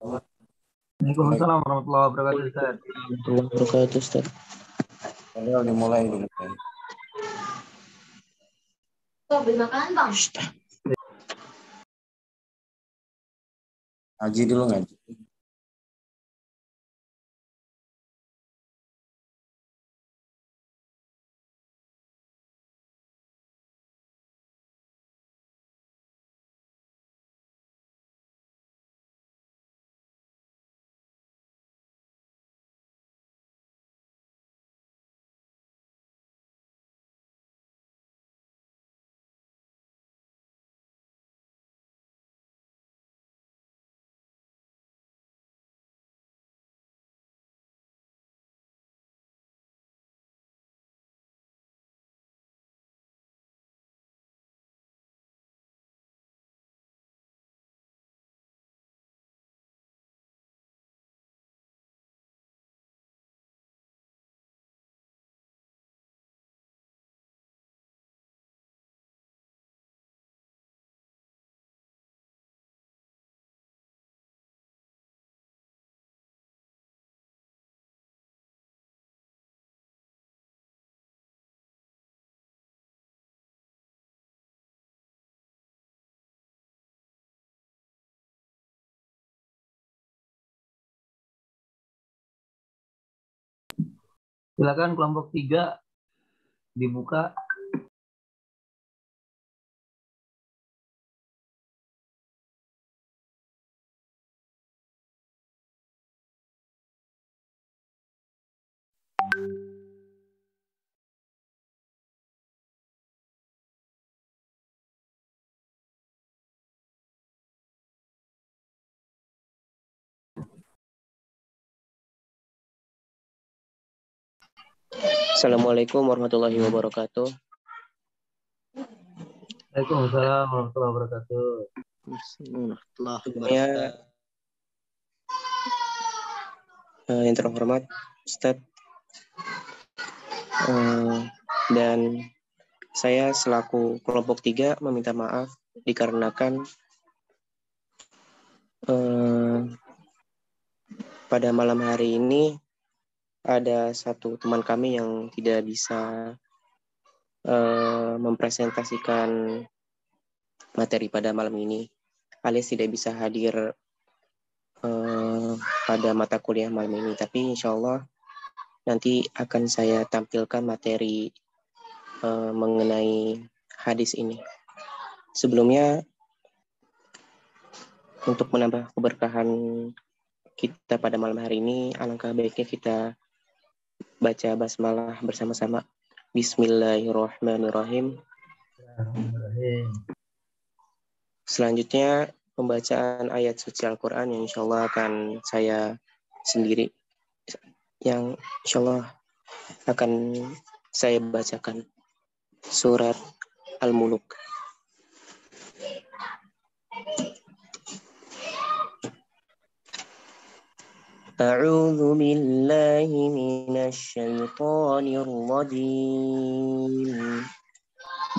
Waalaikumsalam warahmatullahi wabarakatuh, Ustaz. Warahmatullahi wabarakatuh, Ustaz. Udah dimulai dulu. Tuh, beli makanan, Bang. Ngaji dulu ngaji. Silakan kelompok 3 dibuka. Assalamualaikum warahmatullahi wabarakatuh. Waalaikumsalam warahmatullahi wabarakatuh. Sebelumnya yang terhormat Ustadz, dan saya selaku kelompok 3 meminta maaf dikarenakan pada malam hari ini ada satu teman kami yang tidak bisa mempresentasikan materi pada malam ini, alias tidak bisa hadir pada mata kuliah malam ini. Tapi insya Allah nanti akan saya tampilkan materi mengenai hadis ini. Sebelumnya, untuk menambah keberkahan kita pada malam hari ini, alangkah baiknya kita baca basmalah bersama-sama. Bismillahirrahmanirrahim. Selanjutnya pembacaan ayat suci Al-Quran yang insya Allah akan saya sendiri, yang insya Allah akan saya bacakan. Surat Al-Muluk. A'udzu billahi minasy syaithanir rajim.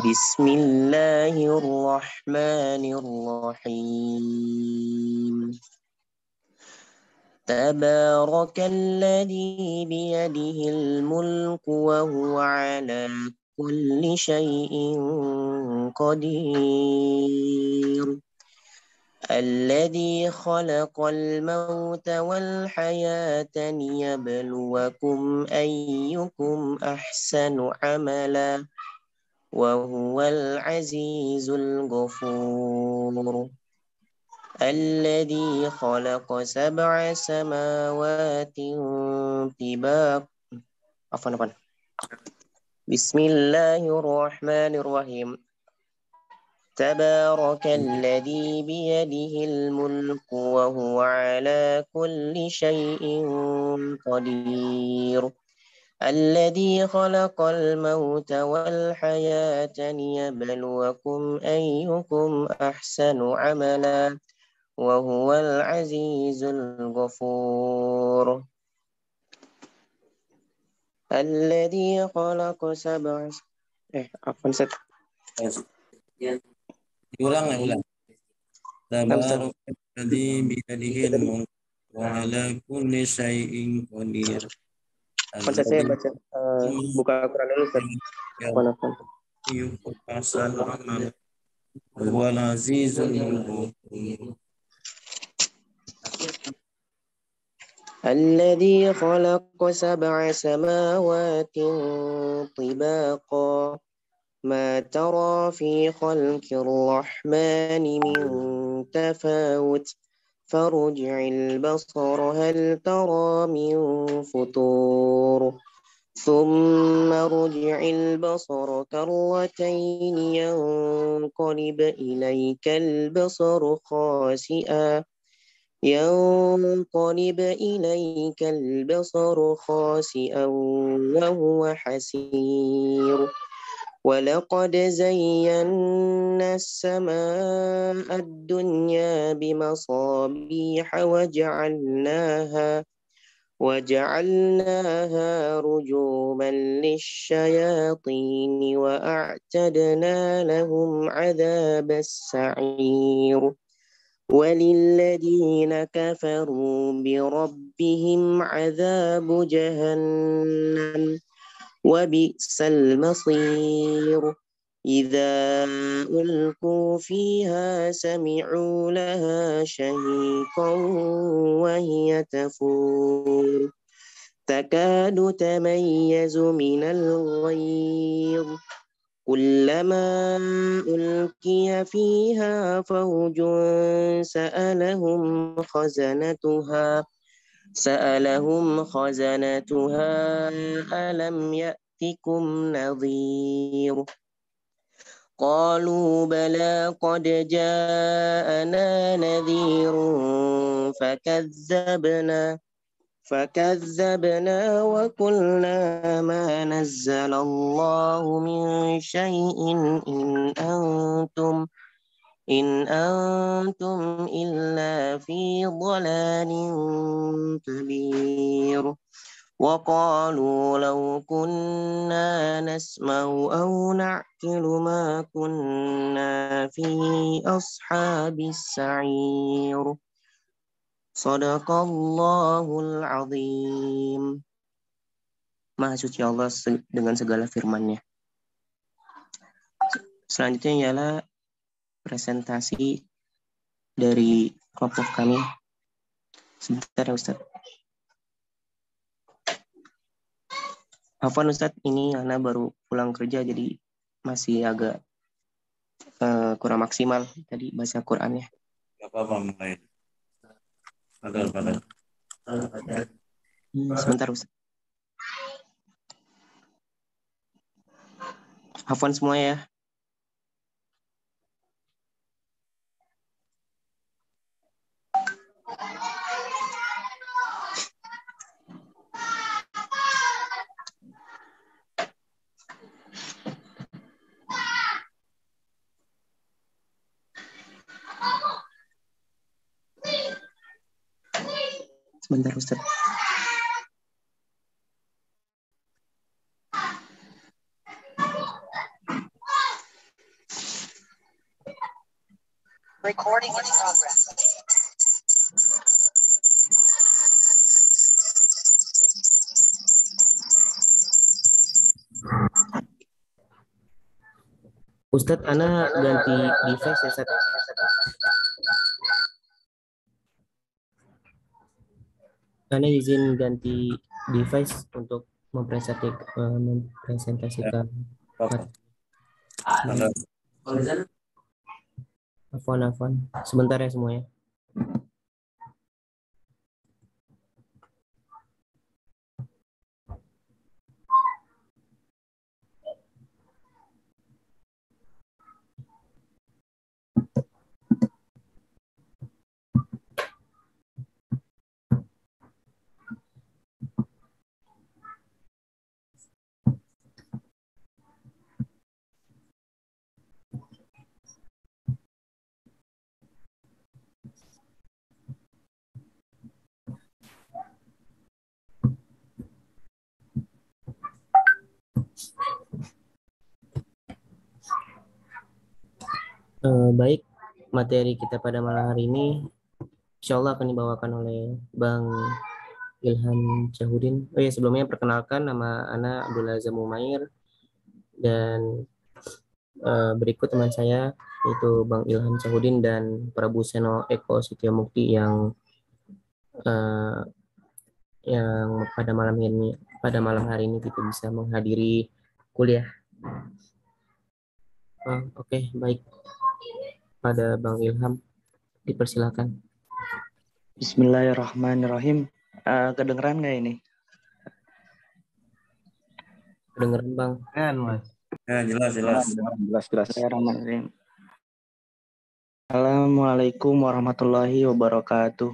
Bismillahirrahmanirrahim. Tabarakalladzi biyadihil mulku wa huwa ala kulli syai'in qadir. الذي خلق الموت والحياة ليبلوكم أيكم أحسن عملا وهو العزيز الغفور الذي خلق 7 سماوات طباقا بسم الله الرحمن الرحيم تبارك الذي بيده الملك وهو على كل شيء قدير الذي خلق الموت والحياة ليبلوكم أيكم أحسن عملا وهو العزيز الغفور الذي خلق 7 Ulang. Tabarakalladzii biyadihil mulku وعلى كل شيء قدير Masa saya الذي baca buka Quran dulu Ustaz. Afwan. يقص العمل هو العزيز الغفور الذي خلق 7 سماوات طباقا ما ترى في خلق الرحمن من تفاوت فارجع البصر هل ترى من فطور ثم ارجع البصر كرتين ينقلب إليك البصر خاسئا وهو حسير ولقد زينا السماء الدنيا بمصابيح وجعلناها رجوما للشياطين وأعتدنا لهم عذاب السعير وللذين كفروا بربهم عذاب جهنم وبئس المصير إذا ألقوا فيها سمعوا لها شهيقا وهي تفور تكاد تميز من الغيظ كلما ألقي فيها فوج سألهم خزنتها ألم يأتكم نذير قالوا بلى قد جاءنا نذير فكذبنا وقلنا ما نزل الله من شيء إن أنتم إلا في ضلال كبير وقالوا لو كنا نسمع أو نعقل ما كنا في أصحاب السعير Sadaqallahul azim. Maha suci Allah dengan segala firman-Nya. Selanjutnya ialah presentasi dari kelompok kami. Sebentar ya Ustaz. Afwan Ustaz, ini Ana baru pulang kerja jadi masih agak kurang maksimal tadi baca Qur'annya. Gak apa-apa mulai. Padahal. Sebentar Ustaz. Afwan semua ya. Sebentar Ustaz. Recording in progress. Ustadz, Ana ganti device ya, Ustadz. Ana izin ganti device untuk mempresentasikan. Afwan. Sebentar ya semuanya. Baik, materi kita pada malam hari ini insya Allah akan dibawakan oleh Bang Ilham Syahudin. Oh ya, sebelumnya perkenalkan, nama Ana Abdullah Zamumair, dan berikut teman saya yaitu Bang Ilham Syahudin dan Prabu Seno Eko Setiamukti yang eh, pada malam hari ini tidak bisa menghadiri kuliah. Oke, baik. Pada Bang Ilham, dipersilakan. Bismillahirrahmanirrahim. Kedengeran nggak ini? Kedengeran, Bang? Kan, Mas. Ya, jelas. Bismillahirrahmanirrahim. Assalamualaikum warahmatullahi wabarakatuh.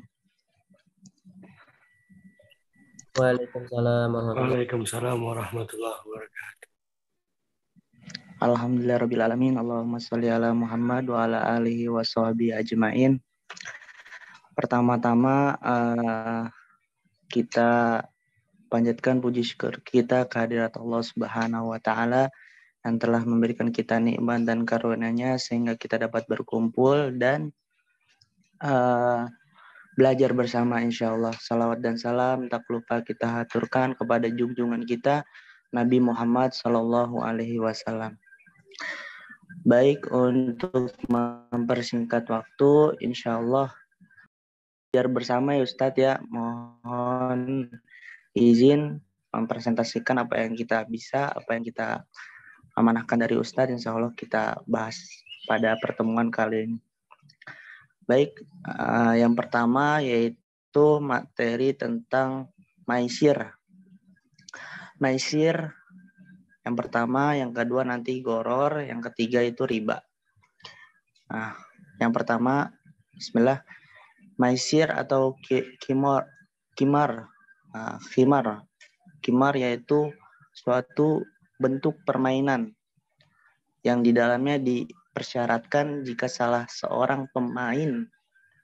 Waalaikumsalam warahmatullahi wabarakatuh. Alhamdulillahirrabbilalamin. Allahumma sholli ala Muhammad wa ala alihi wa sahbihi ajma'in. Pertama-tama kita panjatkan puji syukur kita kehadirat Allah Subhanahu wa taala yang telah memberikan kita nikmat dan karunia-Nya sehingga kita dapat berkumpul dan belajar bersama, insyaallah. Salawat dan salam tak lupa kita haturkan kepada junjungan kita Nabi Muhammad Sallallahu Alaihi Wasallam. Baik, untuk mempersingkat waktu, insyaallah belajar bersama ya Ustadz ya. Mohon izin mempresentasikan apa yang kita bisa, apa yang kita amanahkan dari Ustadz. Insyaallah kita bahas pada pertemuan kali ini. Baik, yang pertama yaitu materi tentang maisir. Maisir yang pertama, yang kedua nanti goror, yang ketiga itu riba. Nah, yang pertama, bismillah, maisir atau khimar yaitu suatu bentuk permainan yang di dalamnya dipersyaratkan jika salah seorang pemain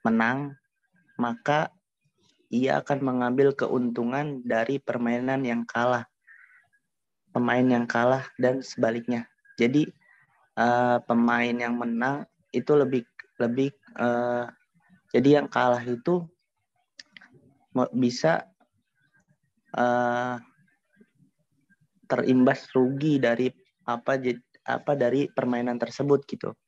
menang, maka ia akan mengambil keuntungan dari permainan yang kalah. Pemain yang kalah dan sebaliknya. Jadi pemain yang menang itu lebih jadi yang kalah itu bisa terimbas rugi dari dari permainan tersebut gitu.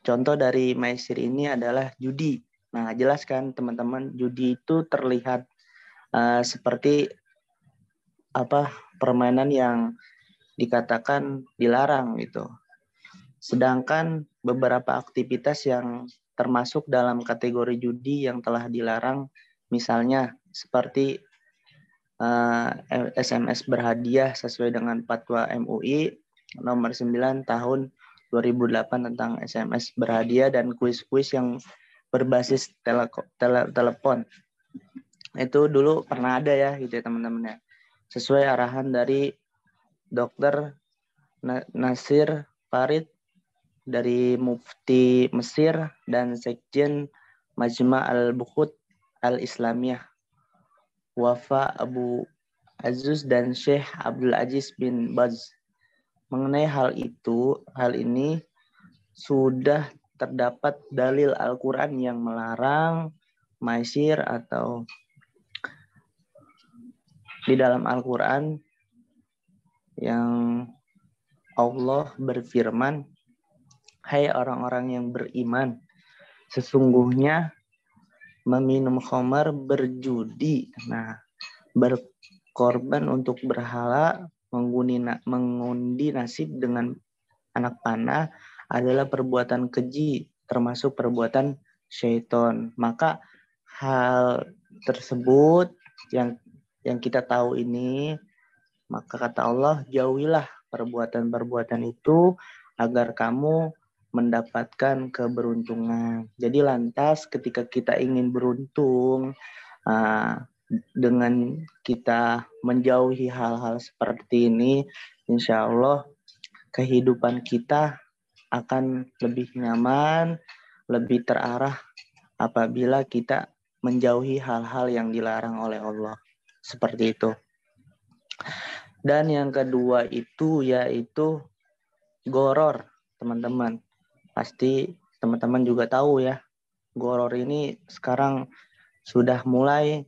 Contoh dari maisir ini adalah judi. Nah, jelaskan teman-teman, judi itu terlihat seperti permainan yang dikatakan dilarang gitu. Sedangkan beberapa aktivitas yang termasuk dalam kategori judi yang telah dilarang, misalnya seperti SMS berhadiah sesuai dengan Fatwa MUI nomor 9 tahun 2008 tentang SMS berhadiah dan kuis-kuis yang berbasis telepon. Itu dulu pernah ada ya gitu ya teman-teman ya. Sesuai arahan dari Dr. Nasir Farid dari Mufti Mesir dan Sekjen Majma' al-Bukhut al-Islamiyah Wafa Abu Aziz dan Syekh Abdul Aziz bin Baz. Mengenai hal ini sudah terdapat dalil Al-Quran yang melarang maisir, atau di dalam Al-Quran yang Allah berfirman, hai orang-orang yang beriman, sesungguhnya meminum khamar, berjudi, berkorban untuk berhala, mengundi nasib dengan anak panah adalah perbuatan keji, termasuk perbuatan syaitan. Maka hal tersebut yang kita tahu ini, maka kata Allah, jauhilah perbuatan-perbuatan itu agar kamu mendapatkan keberuntungan. Jadi lantas ketika kita ingin beruntung, dengan kita menjauhi hal-hal seperti ini, insya Allah kehidupan kita akan lebih nyaman, lebih terarah apabila kita menjauhi hal-hal yang dilarang oleh Allah. Seperti itu. Dan yang kedua itu yaitu goror, teman-teman. Pasti teman-teman juga tahu ya, goror ini sekarang sudah mulai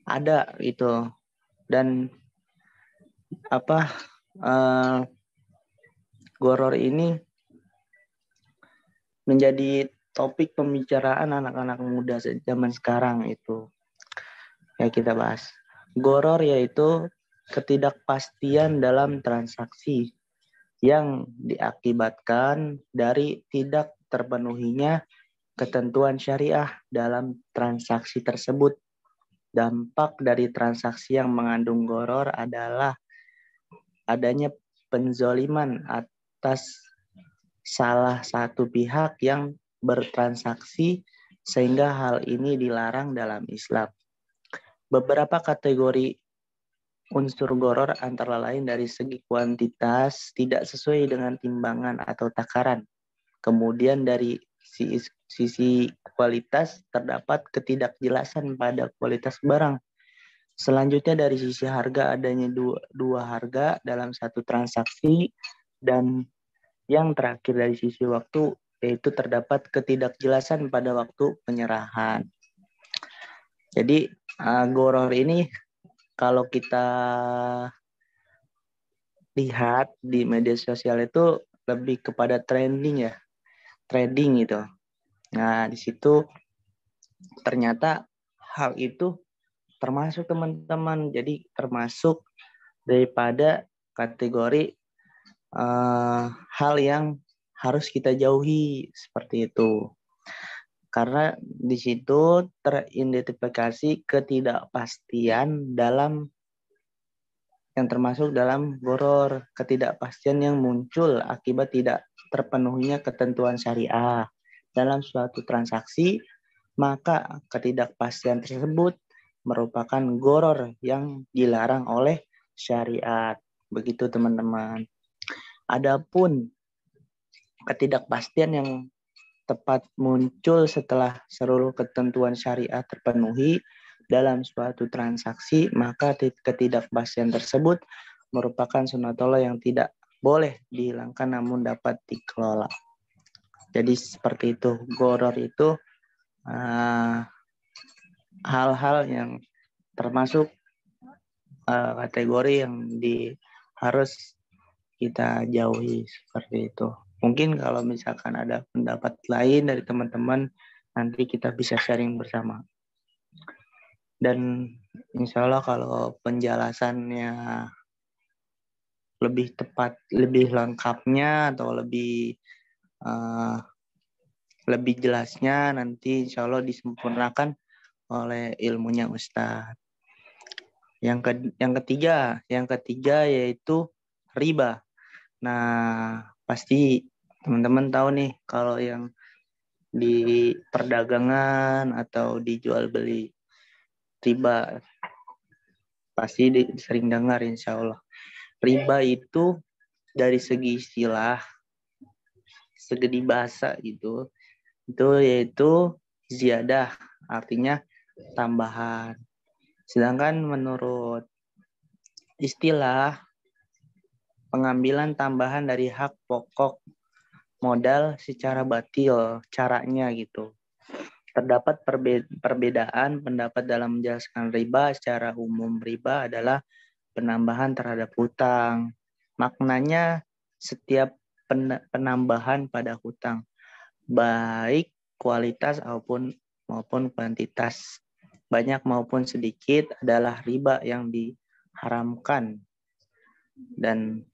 ada itu, dan goror ini menjadi topik pembicaraan anak-anak muda zaman sekarang itu. Ya, kita bahas. Goror yaitu ketidakpastian dalam transaksi yang diakibatkan dari tidak terpenuhinya ketentuan syariah dalam transaksi tersebut. Dampak dari transaksi yang mengandung goror adalah adanya penzoliman atas salah satu pihak yang bertransaksi, sehingga hal ini dilarang dalam Islam. Beberapa kategori unsur goror antara lain dari segi kuantitas tidak sesuai dengan timbangan atau takaran. Kemudian dari sisi kualitas terdapat ketidakjelasan pada kualitas barang. Selanjutnya dari sisi harga adanya dua harga dalam satu transaksi, dan yang terakhir dari sisi waktu yaitu terdapat ketidakjelasan pada waktu penyerahan. Jadi goror ini kalau kita lihat di media sosial itu lebih kepada trading gitu. Nah, di situ ternyata hal itu termasuk teman-teman, jadi termasuk daripada kategori hal yang harus kita jauhi seperti itu. Karena di situ teridentifikasi ketidakpastian yang termasuk dalam goror, ketidakpastian yang muncul akibat tidak terpenuhinya ketentuan syariah dalam suatu transaksi, maka ketidakpastian tersebut merupakan goror yang dilarang oleh syariat. Begitu teman-teman. Adapun ketidakpastian yang tepat muncul setelah seluruh ketentuan syariah terpenuhi dalam suatu transaksi, maka ketidakpastian tersebut merupakan sunatullah yang tidak boleh dihilangkan namun dapat dikelola. Jadi seperti itu, goror itu hal-hal yang termasuk kategori yang harus kita jauhi seperti itu. Mungkin kalau misalkan ada pendapat lain dari teman-teman, nanti kita bisa sharing bersama. Dan insya Allah kalau penjelasannya lebih tepat, lebih lengkapnya atau lebih jelasnya, nanti insya Allah disempurnakan oleh ilmunya Ustadz. Yang ketiga yaitu riba. Nah, pasti teman-teman tahu nih kalau yang di perdagangan atau dijual beli riba, pasti sering dengar insya Allah. Riba itu dari segi istilah, segi bahasa gitu, itu yaitu ziyadah, artinya tambahan. Sedangkan menurut istilah, pengambilan tambahan dari hak pokok modal secara batil, caranya gitu. Terdapat perbedaan pendapat dalam menjelaskan riba. Secara umum riba adalah penambahan terhadap hutang. Maknanya setiap penambahan pada hutang, baik kualitas maupun kuantitas, banyak maupun sedikit, adalah riba yang diharamkan. Dan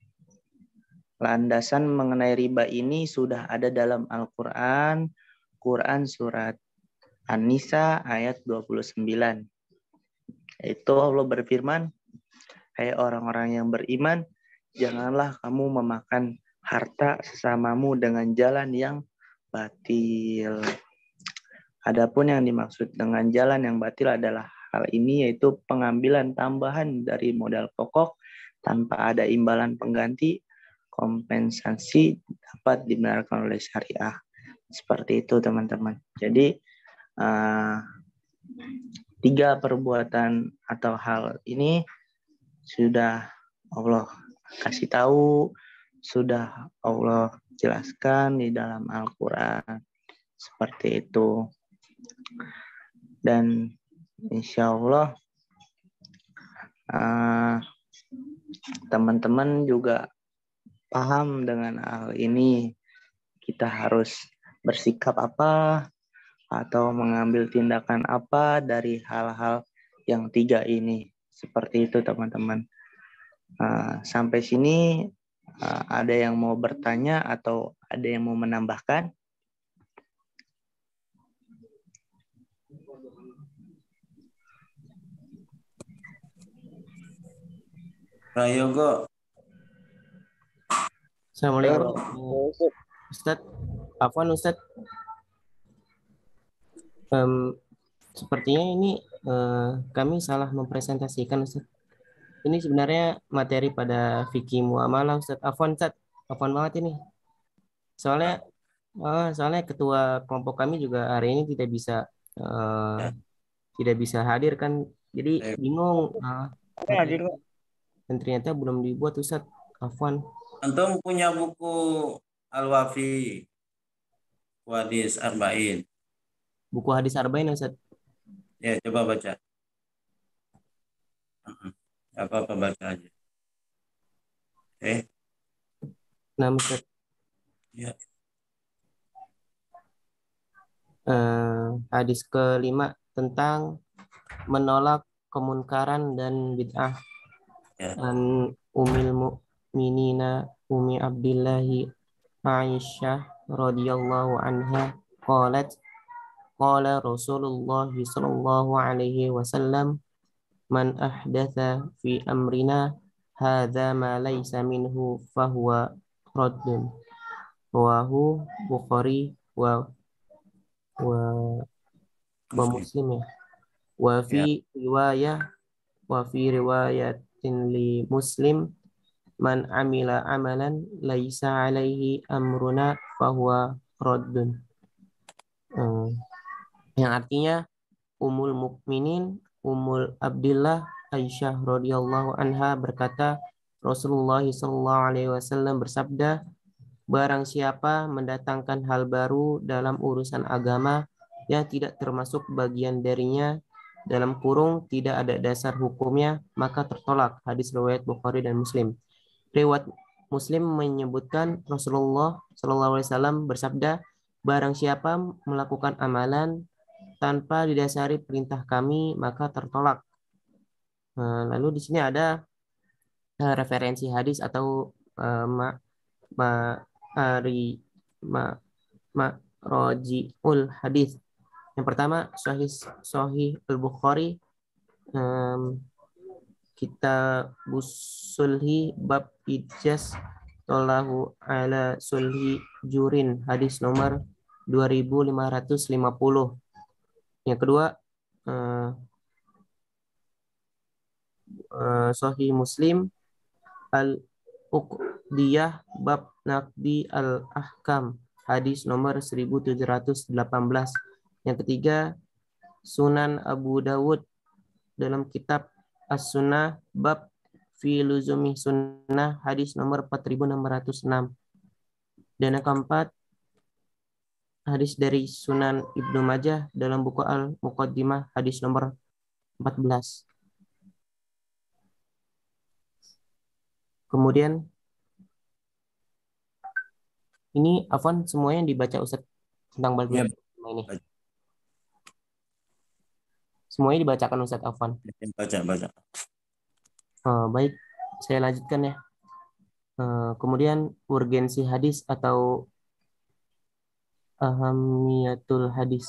landasan mengenai riba ini sudah ada dalam Al-Quran, surat An-Nisa ayat 29. Itu Allah berfirman, "Hai orang-orang yang beriman, janganlah kamu memakan harta sesamamu dengan jalan yang batil." Adapun yang dimaksud dengan jalan yang batil adalah hal ini, yaitu pengambilan tambahan dari modal pokok tanpa ada imbalan pengganti kompensasi dapat dibenarkan oleh syariah. Seperti itu teman-teman. Jadi 3 perbuatan atau hal ini sudah Allah kasih tahu, sudah Allah jelaskan di dalam Al-Quran. seperti itu. Dan insya Allah teman-teman juga paham dengan hal ini. Kita harus bersikap apa atau mengambil tindakan apa dari hal-hal yang 3 ini. Seperti itu teman-teman. Sampai sini ada yang mau bertanya atau ada yang mau menambahkan? Prayogo. Assalamualaikum Ustadz. Afwan Ustadz. Sepertinya ini kami salah mempresentasikan Ustadz. Ini sebenarnya materi pada fikih muamalah Ustadz. Afwan Ustadz. Afwan banget ini. Soalnya ketua kelompok kami juga hari ini tidak bisa hadir kan. Jadi bingung. Dan ternyata belum dibuat Ustadz. Afwan. Antum punya buku Al-Wafi Hadis Arba'in. Buku hadis Arba'in Ustadz. Ya, coba baca. Apa-apa baca aja. Nah, Ustadz. Ya. Hadis ke-5 tentang menolak kemunkaran dan bid'ah. Ya. An Ummil Mukminina Ummi Abdillahi Aisyah radhiyallahu anha qalat qala Rasulullah sallallahu alaihi wasallam man ahdatha fi amrina hadza ma laysa minhu fahuwa raddun. Rawahu Bukhari wa Muslim ya. Wa fi riwayatin li Muslim man amila amalan laisa alaihi amruna fahuwa raddun. Yang artinya Ummul Mukminin Ummul Abdillah Aisyah radhiyallahu anha berkata, Rasulullah sallallahu alaihi wasallam bersabda, barang siapa mendatangkan hal baru dalam urusan agama yang tidak termasuk bagian darinya, dalam kurung tidak ada dasar hukumnya, maka tertolak. Hadis riwayat Bukhari dan Muslim. Riwayat Muslim menyebutkan Rasulullah SAW bersabda, barang siapa melakukan amalan tanpa didasari perintah kami, maka tertolak. Lalu di sini ada referensi hadis atau rojiul hadis. Yang pertama Sahih Al-Bukhari, Kitabus Sulhi bab ijaz tolahu ala sulhi jurin, hadis nomor 2550. Yang kedua Sahih Muslim Al-Uqdiyah bab Naqdi al-Ahkam, hadis nomor 1718. Yang ketiga Sunan Abu Dawud dalam kitab As-Sunnah bab fi luzumi sunnah, hadis nomor 4606. Dan yang keempat hadis dari Sunan Ibnu Majah dalam buku Al-Muqaddimah, hadis nomor 14. Kemudian ini Afwan semuanya dibaca Ustaz tentang bab ini. Semuanya dibacakan Ustaz Afwan. Baca. Baik, saya lanjutkan ya. Kemudian urgensi hadis atau ahamiyatul hadis.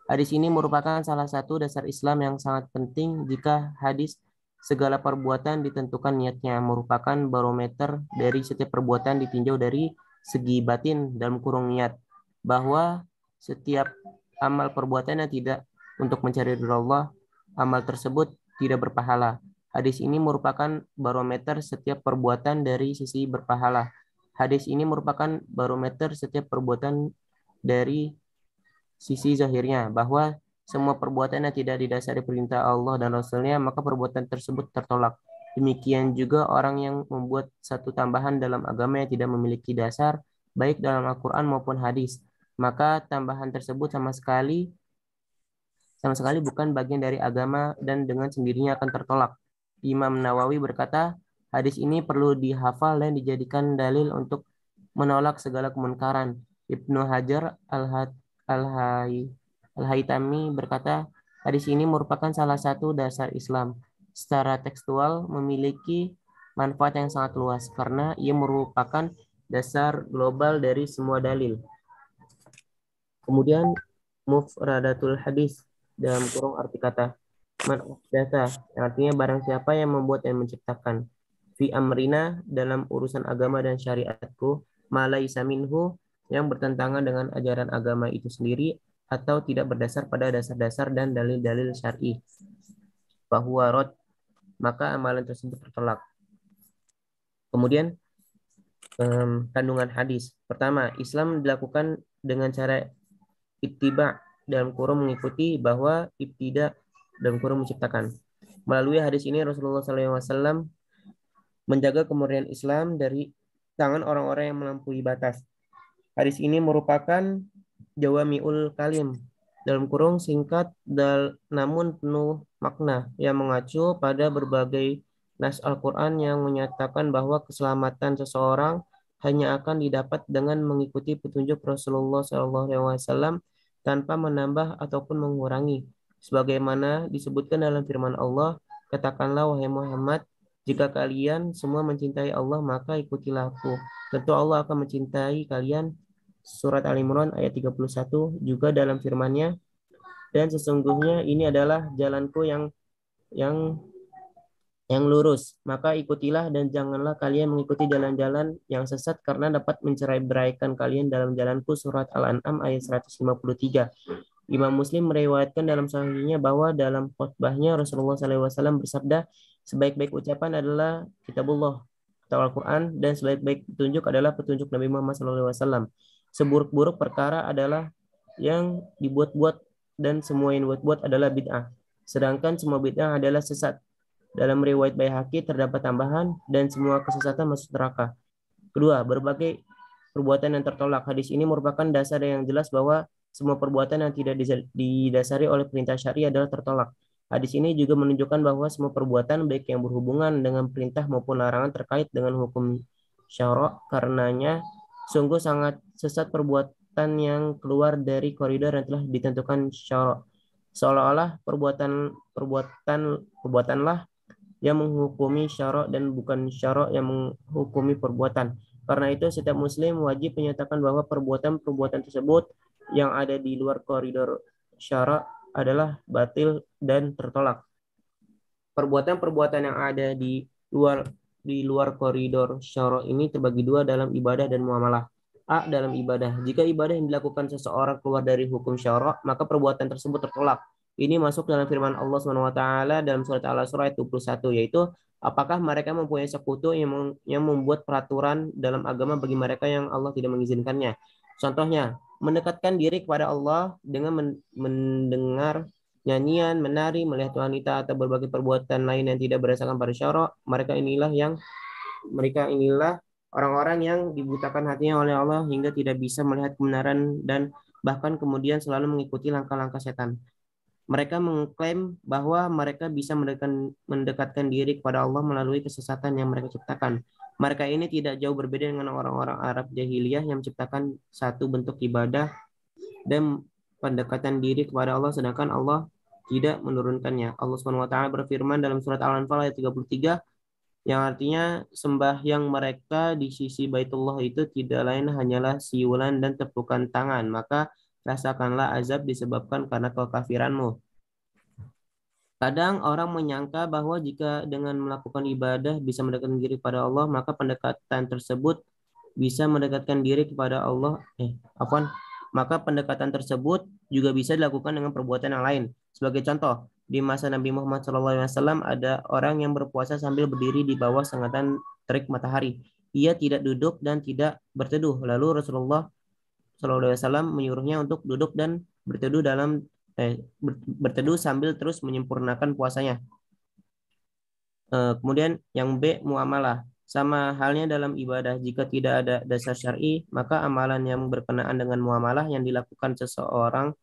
Hadis ini merupakan salah satu dasar Islam yang sangat penting. Jika hadis segala perbuatan ditentukan niatnya, merupakan barometer dari setiap perbuatan ditinjau dari segi batin dalam kurung niat, bahwa setiap amal perbuatan yang tidak untuk mencari ridha Allah, amal tersebut tidak berpahala. Hadis ini merupakan barometer setiap perbuatan dari sisi berpahala. Hadis ini merupakan barometer setiap perbuatan dari sisi zahirnya, bahwa semua perbuatan yang tidak didasari perintah Allah dan Rasul-Nya, maka perbuatan tersebut tertolak. Demikian juga orang yang membuat satu tambahan dalam agama yang tidak memiliki dasar, baik dalam Al-Quran maupun hadis. maka tambahan tersebut sama sekali bukan bagian dari agama dan dengan sendirinya akan tertolak. Imam Nawawi berkata, hadis ini perlu dihafal dan dijadikan dalil untuk menolak segala kemunkaran. Ibnu Hajar Al-Haytami berkata, hadis ini merupakan salah satu dasar Islam. Secara tekstual memiliki manfaat yang sangat luas karena ia merupakan dasar global dari semua dalil. Kemudian mufradatul hadis dalam kurung arti kata man ahdatsa, yang artinya barang siapa yang membuat dan menciptakan fi amrina dalam urusan agama dan syariatku ma laisa minhu, yang bertentangan dengan ajaran agama itu sendiri atau tidak berdasar pada dasar-dasar dan dalil-dalil syar'i, bahwa rod, maka amalan tersebut tertolak. Kemudian kandungan hadis. Pertama, Islam dilakukan dengan cara ittiba dalam kurung mengikuti, bahwa ibtida dalam kurung menciptakan. Melalui hadis ini Rasulullah SAW menjaga kemurnian Islam dari tangan orang-orang yang melampaui batas. Hadis ini merupakan jawami'ul kalim dalam kurung singkat namun penuh makna yang mengacu pada berbagai nas Al-Quran yang menyatakan bahwa keselamatan seseorang hanya akan didapat dengan mengikuti petunjuk Rasulullah SAW tanpa menambah ataupun mengurangi. Sebagaimana disebutkan dalam firman Allah, katakanlah wahai Muhammad, jika kalian semua mencintai Allah, maka ikutilah aku. Tentu Allah akan mencintai kalian. Surat Al-Imran ayat 31 juga dalam firman-Nya, dan sesungguhnya ini adalah jalanku yang lurus, maka ikutilah dan janganlah kalian mengikuti jalan-jalan yang sesat karena dapat mencerai-beraikan kalian dalam jalanku. Surat Al-An'am ayat 153. Imam Muslim meriwayatkan dalam sahihnya bahwa dalam khutbahnya Rasulullah SAW bersabda, sebaik-baik ucapan adalah kitabullah atau Al-Quran, dan sebaik-baik petunjuk adalah petunjuk Nabi Muhammad SAW. Seburuk-buruk perkara adalah yang dibuat-buat, dan semua yang dibuat-buat adalah bid'ah, sedangkan semua bid'ah adalah sesat. Dalam riwayat Baihaqi terdapat tambahan, dan semua kesesatan masuk neraka. Kedua, berbagai perbuatan yang tertolak. Hadis ini merupakan dasar yang jelas bahwa semua perbuatan yang tidak didasari oleh perintah syar'i adalah tertolak. Hadis ini juga menunjukkan bahwa semua perbuatan baik yang berhubungan dengan perintah maupun larangan terkait dengan hukum syara', karenanya sungguh sangat sesat perbuatan yang keluar dari koridor yang telah ditentukan syara'. Seolah-olah perbuatanlah yang menghukumi syara' dan bukan syara' yang menghukumi perbuatan. Karena itu setiap muslim wajib menyatakan bahwa perbuatan-perbuatan tersebut yang ada di luar koridor syara' adalah batil dan tertolak. Perbuatan-perbuatan yang ada di luar koridor syara' ini terbagi dua dalam ibadah dan muamalah. A. Dalam ibadah. Jika ibadah yang dilakukan seseorang keluar dari hukum syara', maka perbuatan tersebut tertolak. Ini masuk dalam firman Allah SWT dalam surat Al-Asr ayat 21, yaitu apakah mereka mempunyai sekutu yang membuat peraturan dalam agama bagi mereka yang Allah tidak mengizinkannya. Contohnya, mendekatkan diri kepada Allah dengan mendengar nyanyian, menari, melihat wanita, atau berbagai perbuatan lain yang tidak berdasarkan pada syara'. Mereka inilah orang-orang yang dibutakan hatinya oleh Allah hingga tidak bisa melihat kebenaran dan bahkan kemudian selalu mengikuti langkah-langkah setan. Mereka mengklaim bahwa mereka bisa mendekatkan diri kepada Allah melalui kesesatan yang mereka ciptakan. Mereka ini tidak jauh berbeda dengan orang-orang Arab jahiliyah yang menciptakan satu bentuk ibadah dan pendekatan diri kepada Allah sedangkan Allah tidak menurunkannya. Allah SWT berfirman dalam surat Al-Anfal ayat 33 yang artinya sembahyang mereka di sisi Baitullah itu tidak lain hanyalah siulan dan tepukan tangan, maka rasakanlah azab disebabkan karena kekafiranmu. Kadang orang menyangka bahwa jika dengan melakukan ibadah bisa mendekatkan diri kepada Allah, maka pendekatan tersebut bisa mendekatkan diri kepada Allah. Maka pendekatan tersebut juga bisa dilakukan dengan perbuatan yang lain. Sebagai contoh, di masa Nabi Muhammad SAW ada orang yang berpuasa sambil berdiri di bawah sengatan terik matahari. Ia tidak duduk dan tidak berteduh. Lalu Rasulullah SAW menyuruhnya untuk duduk dan berteduh sambil terus menyempurnakan puasanya. Kemudian yang B, muamalah. Sama halnya dalam ibadah, jika tidak ada dasar syar'i, maka amalan yang berkenaan dengan muamalah yang dilakukan seseorang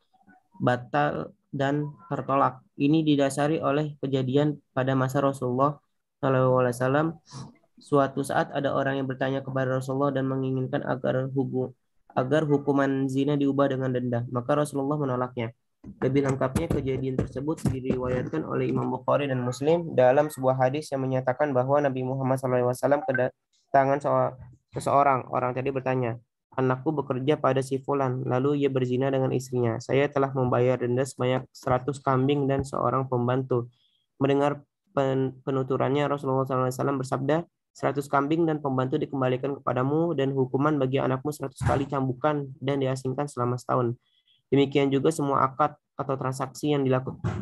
batal dan tertolak. Ini didasari oleh kejadian pada masa Rasulullah SAW. Suatu saat ada orang yang bertanya kepada Rasulullah dan menginginkan agar hukuman zina diubah dengan denda. Maka Rasulullah menolaknya. Lebih lengkapnya kejadian tersebut diriwayatkan oleh Imam Bukhari dan Muslim dalam sebuah hadis yang menyatakan bahwa Nabi Muhammad SAW kedatangan seseorang. Orang tadi bertanya, anakku bekerja pada si fulan, lalu ia berzina dengan istrinya. Saya telah membayar denda sebanyak 100 kambing dan seorang pembantu. Mendengar penuturannya, Rasulullah SAW bersabda, 100 kambing dan pembantu dikembalikan kepadamu dan hukuman bagi anakmu 100 kali cambukan dan diasingkan selama setahun. Demikian juga semua akad atau transaksi yang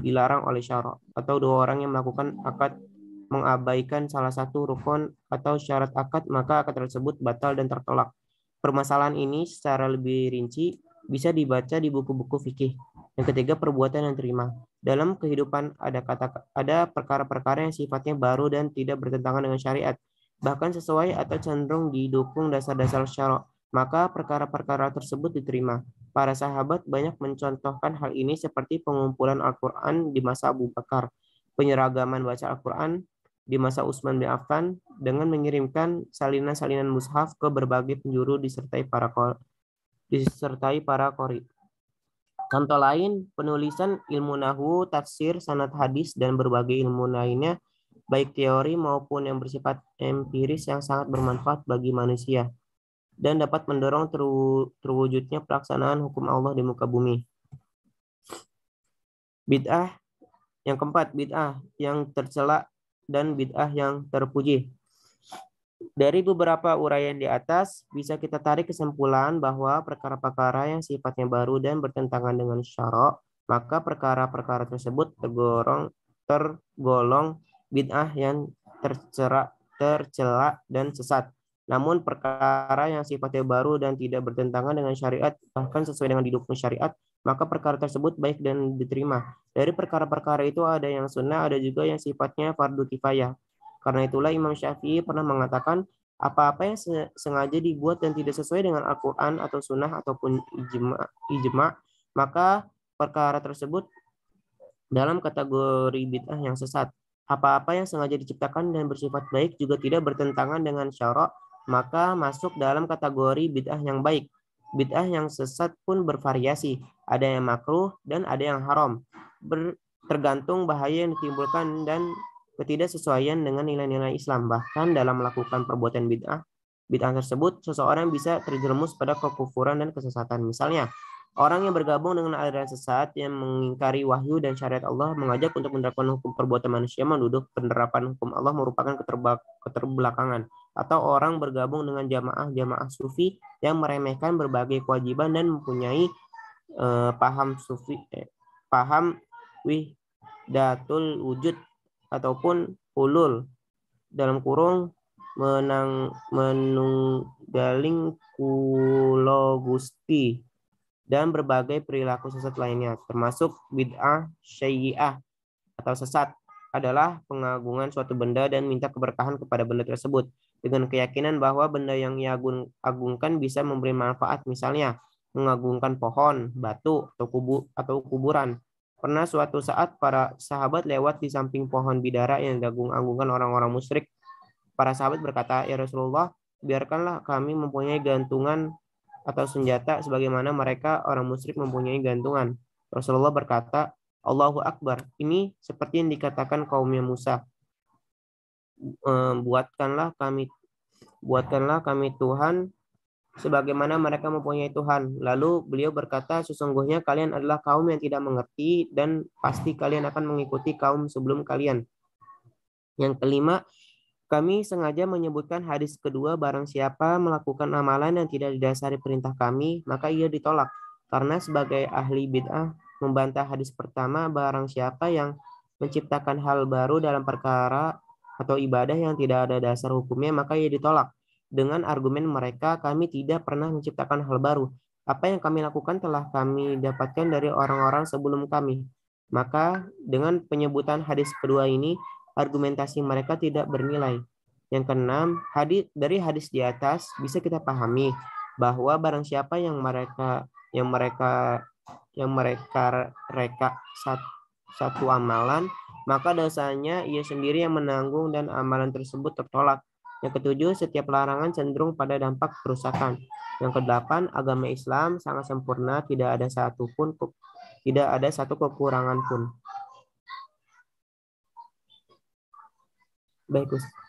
dilarang oleh syarak, atau dua orang yang melakukan akad mengabaikan salah satu rukun atau syarat akad, maka akad tersebut batal dan tertolak. Permasalahan ini secara lebih rinci bisa dibaca di buku-buku fikih. Yang ketiga, perbuatan yang terima. Dalam kehidupan ada perkara-perkara yang sifatnya baru dan tidak bertentangan dengan syariat, bahkan sesuai atau cenderung didukung dasar-dasar syarak, maka perkara-perkara tersebut diterima. Para sahabat banyak mencontohkan hal ini seperti pengumpulan Al-Quran di masa Abu Bakar, penyeragaman baca Al-Quran di masa Utsman bin Affan dengan mengirimkan salinan-salinan mushaf ke berbagai penjuru disertai para qori. Contoh lain, penulisan ilmu nahwu, tafsir, sanad hadis, dan berbagai ilmu lainnya, baik teori maupun yang bersifat empiris yang sangat bermanfaat bagi manusia dan dapat mendorong terwujudnya pelaksanaan hukum Allah di muka bumi. Bid'ah yang keempat, bid'ah yang tercela dan bid'ah yang terpuji. Dari beberapa uraian di atas, bisa kita tarik kesimpulan bahwa perkara-perkara yang sifatnya baru dan bertentangan dengan syarak, maka perkara-perkara tersebut tergolong bid'ah yang tercela dan sesat. Namun perkara yang sifatnya baru dan tidak bertentangan dengan syariat, bahkan sesuai dengan didukung syariat, maka perkara tersebut baik dan diterima. Dari perkara-perkara itu ada yang sunnah, ada juga yang sifatnya fardu kifayah. Karena itulah Imam Syafi'i pernah mengatakan, apa-apa yang sengaja dibuat dan tidak sesuai dengan Al-Quran atau sunnah ataupun ijma, maka perkara tersebut dalam kategori bid'ah yang sesat. Apa-apa yang sengaja diciptakan dan bersifat baik juga tidak bertentangan dengan syarak, maka masuk dalam kategori bid'ah yang baik. Bid'ah yang sesat pun bervariasi, ada yang makruh dan ada yang haram, tergantung bahaya yang ditimbulkan dan ketidaksesuaian dengan nilai-nilai Islam. Bahkan dalam melakukan perbuatan bid'ah tersebut, seseorang bisa terjerumus pada kekufuran dan kesesatan. Misalnya, orang yang bergabung dengan aliran sesat yang mengingkari wahyu dan syariat Allah mengajak untuk menerapkan hukum perbuatan manusia, menuduh penerapan hukum Allah merupakan keterbelakangan. Atau orang bergabung dengan jamaah sufi yang meremehkan berbagai kewajiban dan mempunyai paham wihdatul wujud ataupun ulul dalam kurung menunggaling kulo gusti dan berbagai perilaku sesat lainnya, termasuk bid'ah syai'ah atau sesat adalah pengagungan suatu benda dan minta keberkahan kepada benda tersebut dengan keyakinan bahwa benda yang ia agungkan bisa memberi manfaat, misalnya mengagungkan pohon, batu, atau kuburan. Pernah suatu saat para sahabat lewat di samping pohon bidara yang diagung-agungkan orang-orang musyrik. Para sahabat berkata, "Ya Rasulullah, biarkanlah kami mempunyai gantungan atau senjata sebagaimana mereka orang musyrik mempunyai gantungan." Rasulullah berkata, "Allahu Akbar." Ini seperti yang dikatakan kaumnya Musa. Buatkanlah kami Tuhan sebagaimana mereka mempunyai Tuhan. Lalu beliau berkata, sesungguhnya kalian adalah kaum yang tidak mengerti dan pasti kalian akan mengikuti kaum sebelum kalian. Yang kelima, kami sengaja menyebutkan hadis kedua, barang siapa melakukan amalan yang tidak didasari perintah kami, maka ia ditolak. Karena sebagai ahli bid'ah membantah hadis pertama, barang siapa yang menciptakan hal baru dalam perkara atau ibadah yang tidak ada dasar hukumnya, maka ia ditolak. Dengan argumen mereka, kami tidak pernah menciptakan hal baru. Apa yang kami lakukan telah kami dapatkan dari orang-orang sebelum kami. Maka dengan penyebutan hadis kedua ini, argumentasi mereka tidak bernilai. Yang keenam, dari hadis di atas bisa kita pahami bahwa barang siapa yang mereka reka satu amalan, maka dosanya ia sendiri yang menanggung dan amalan tersebut tertolak. Yang ketujuh, setiap larangan cenderung pada dampak kerusakan. Yang kedelapan, agama Islam sangat sempurna, tidak ada satu kekurangan pun. Baik, Ustaz.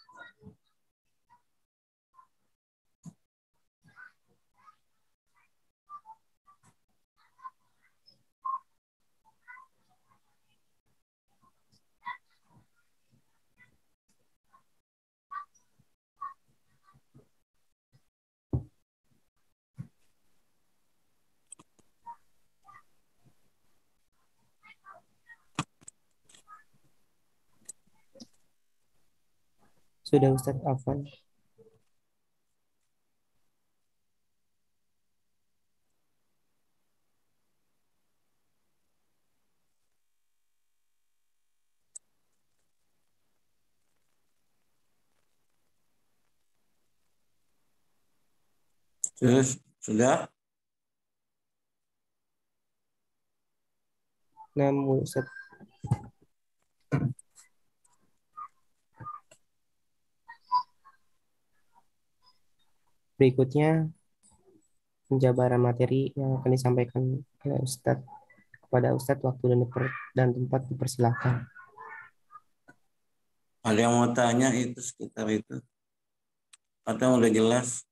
Sudah Ustaz Afwan. Sudah? Namun Ustaz. Berikutnya penjabaran materi yang akan disampaikan oleh Ustaz. Kepada Ustaz, waktu dan tempat dipersilahkan. Ada yang mau tanya itu sekitar itu? Atau udah jelas?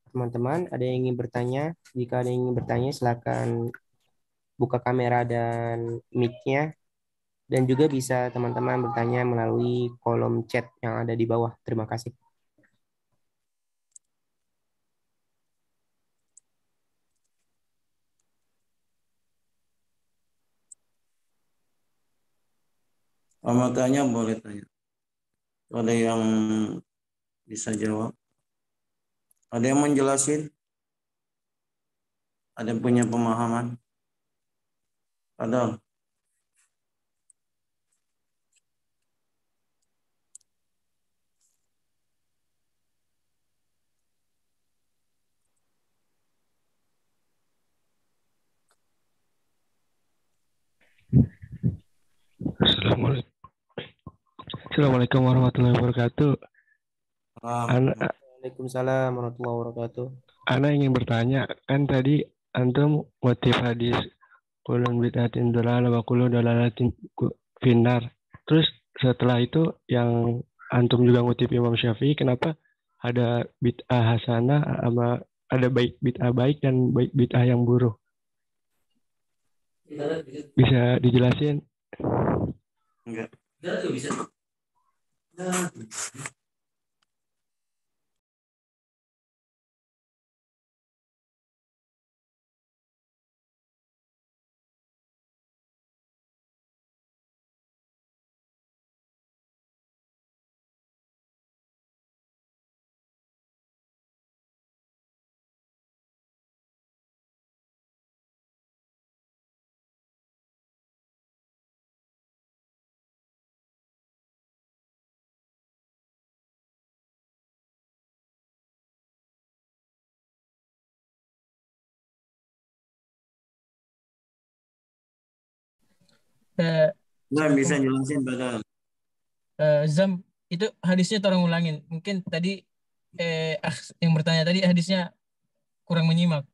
Teman-teman, ada yang ingin bertanya? Jika ada yang ingin bertanya, silakan buka kamera dan mic-nya. Dan juga bisa teman-teman bertanya melalui kolom chat yang ada di bawah. Terima kasih. Kalau mau tanya boleh tanya. Ada yang bisa jawab? Ada yang menjelasin? Ada yang punya pemahaman? Ada? Assalamualaikum warahmatullahi wabarakatuh. Waalaikumsalam warahmatullahi wabarakatuh. Ana ingin bertanya, kan tadi antum motif hadis kulun bid'atin dalalah wa kullu dalalatin finnar. Terus setelah itu yang antum juga ngutip Imam Syafi'i, kenapa ada bid'ah hasanah sama ada bid'ah baik dan bid'ah yang buruk? Bisa dijelasin? Enggak. Bisa. Nah, bisa jelasin padahal. Zam, itu hadisnya tolong ulangin. Mungkin tadi yang bertanya tadi hadisnya kurang menyimak.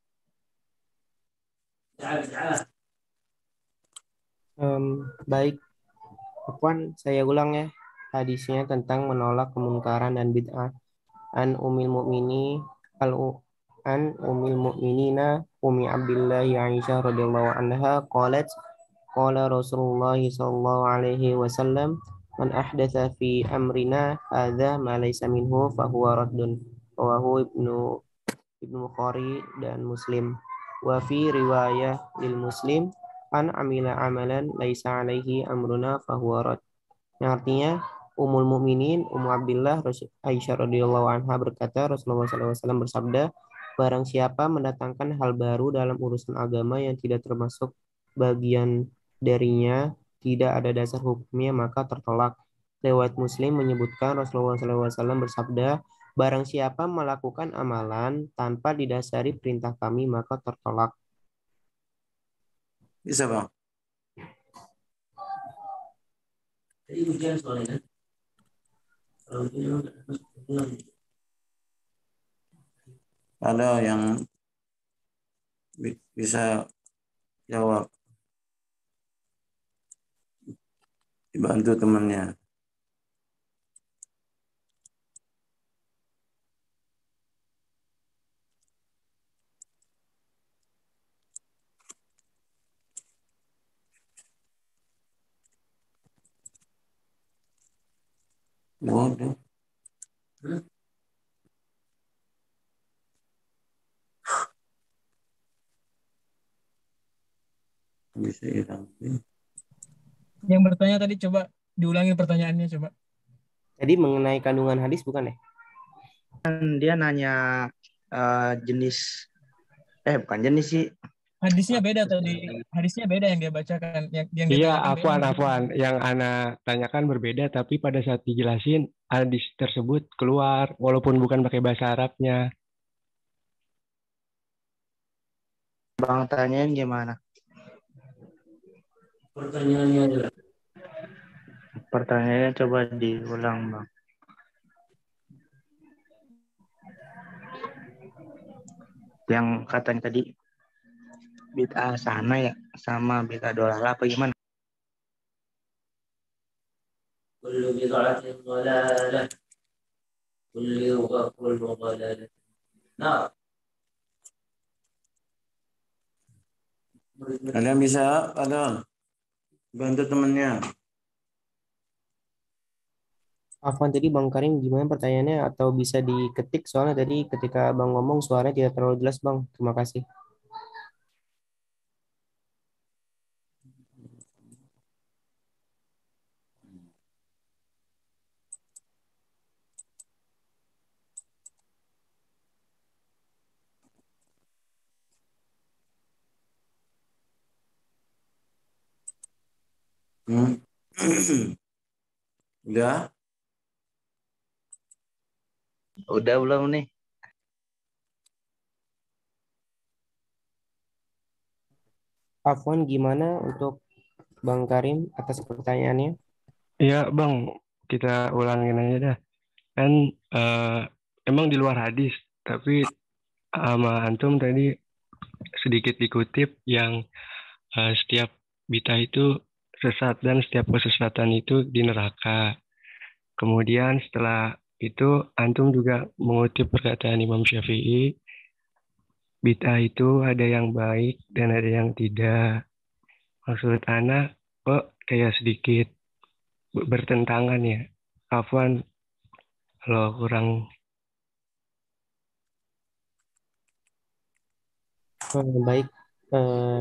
Baik, Afwan, saya ulang ya. Hadisnya tentang menolak kemungkaran dan bid'ah. An umil mu'minina Umi Abdillah Aisyah radhiyallahu anha qalat qala Rasulullah sallallahu alaihi wasallam man ahdatsa fi amrina hadza ma laysa minhu fa huwa raddun. Rawahu Ibnu Bukhari dan Muslim. Wa fi riwayah lil Muslim an amila amalan laisa alaihi amruna fa huwa radd. Yang artinya Ummul Mukminin Ummu Abdillah Aisyah radhiyallahu anha berkata, Rasulullah SAW bersabda, barang siapa mendatangkan hal baru dalam urusan agama yang tidak termasuk bagian darinya, tidak ada dasar hukumnya, maka tertolak. Riwayat Muslim menyebutkan Rasulullah SAW bersabda, barang siapa melakukan amalan tanpa didasari perintah kami maka tertolak. Bisa bang? Ada yang bisa jawab, dibantu temannya. Boleh. Bisa hilang. Yang bertanya tadi coba diulangi pertanyaannya coba. Tadi mengenai kandungan hadis bukan ya? Dia nanya jenis, bukan jenis sih. Hadisnya beda tadi. Hadisnya beda yang dia bacakan. Yang dia Iya, tanyakan beda. Afwan. Yang Ana tanyakan berbeda, tapi pada saat dijelasin, hadis tersebut keluar, walaupun bukan pakai bahasa Arabnya. Bang tanyain gimana? Pertanyaannya coba diulang, Bang. Yang katanya tadi bid'ah sana ya, sama bid'ah dolala apa gimana? Kullu bid'atin dhalalah. Kullu dhalalah. Nah, Kalian bisa, ada bantu temannya. Afwan, tadi Bang Karim gimana pertanyaannya atau bisa diketik soalnya tadi ketika Bang ngomong suaranya tidak terlalu jelas Bang. Terima kasih. Udah? Udah belum nih? Afwan, gimana untuk Bang Karim atas pertanyaannya? Iya, Bang, kita ulangin aja dah. Kan emang di luar hadis, tapi sama Antum tadi sedikit dikutip yang setiap bid'ah itu sesat dan setiap kesesatan itu di neraka. Kemudian setelah itu Antum juga mengutip perkataan Imam Syafi'i, bid'ah itu ada yang baik dan ada yang tidak. Maksud Ana kok kayak sedikit bertentangan ya. Afwan kalau kurang. Baik,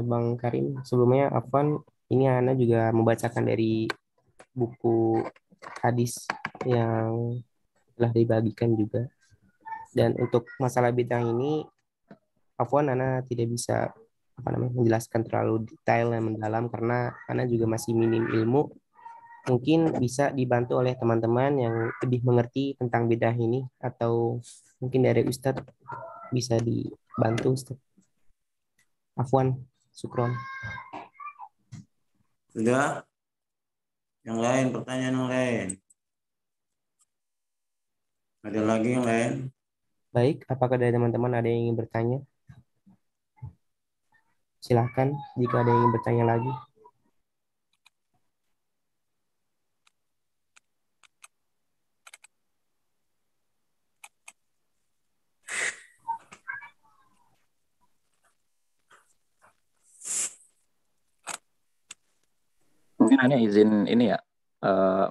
Bang Karim. Sebelumnya Afwan, ini Ana juga membacakan dari buku hadis yang telah dibagikan juga. Dan untuk masalah bidang ini, Afwan, Ana tidak bisa menjelaskan terlalu detail dan mendalam karena Ana juga masih minim ilmu. Mungkin bisa dibantu oleh teman-teman yang lebih mengerti tentang bidah ini atau mungkin dari Ustadz bisa dibantu Ustadz. Afwan, Sukron. Sudah? Yang lain, pertanyaan yang lain. Ada lagi yang lain? Baik, apakah dari teman-teman ada yang ingin bertanya? Silahkan jika ada yang ingin bertanya lagi. Mungkin hanya izin ini ya,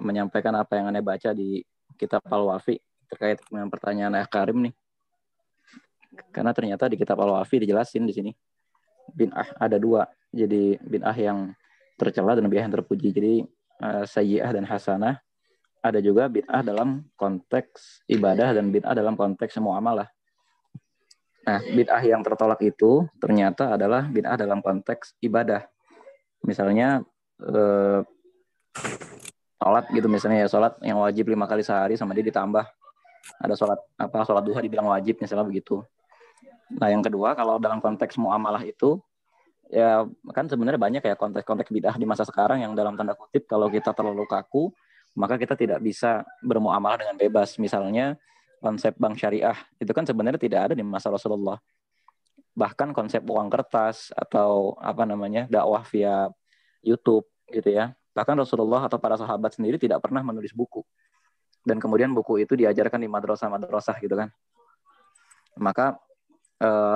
menyampaikan apa yang Anda baca di kitab Al-Wafi terkait dengan pertanyaan Ayah Karim nih. Karena ternyata di kitab Al-Wafi dijelasin di sini. Bid'ah ada dua. Jadi bid'ah yang tercela dan bid'ah yang terpuji. Jadi sayyi'ah dan hasanah. Ada juga bid'ah dalam konteks ibadah dan bid'ah dalam konteks muamalah. Nah, bid'ah yang tertolak itu ternyata adalah bid'ah dalam konteks ibadah. Misalnya sholat gitu misalnya ya, sholat yang wajib 5 kali sehari sama dia ditambah ada sholat duha dibilang wajib misalnya begitu. Nah yang kedua kalau dalam konteks muamalah itu ya kan sebenarnya banyak ya konteks-konteks bid'ah di masa sekarang yang dalam tanda kutip kalau kita terlalu kaku maka kita tidak bisa bermuamalah dengan bebas. Misalnya konsep bank syariah itu kan sebenarnya tidak ada di masa Rasulullah. Bahkan konsep uang kertas atau apa namanya dakwah via YouTube gitu ya. Bahkan Rasulullah atau para sahabat sendiri tidak pernah menulis buku. Dan kemudian buku itu diajarkan di madrasah-madrasah gitu kan. Maka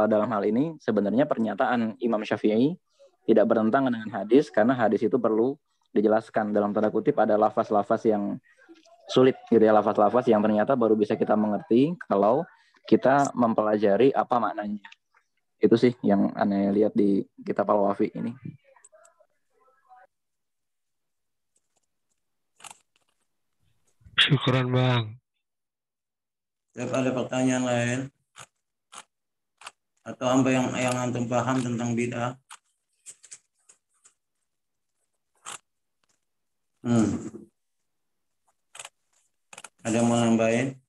dalam hal ini sebenarnya pernyataan Imam Syafi'i tidak bertentangan dengan hadis karena hadis itu perlu dijelaskan dalam tanda kutip ada lafaz-lafaz yang sulit gitu ya, lafaz-lafaz yang ternyata baru bisa kita mengerti kalau kita mempelajari apa maknanya. Itu sih yang aneh lihat di kitab Al-Wafi ini. Syukuran Bang. Ada pertanyaan lain? Atau apa yang antum paham tentang bid'ah? Ada yang mau nambahin?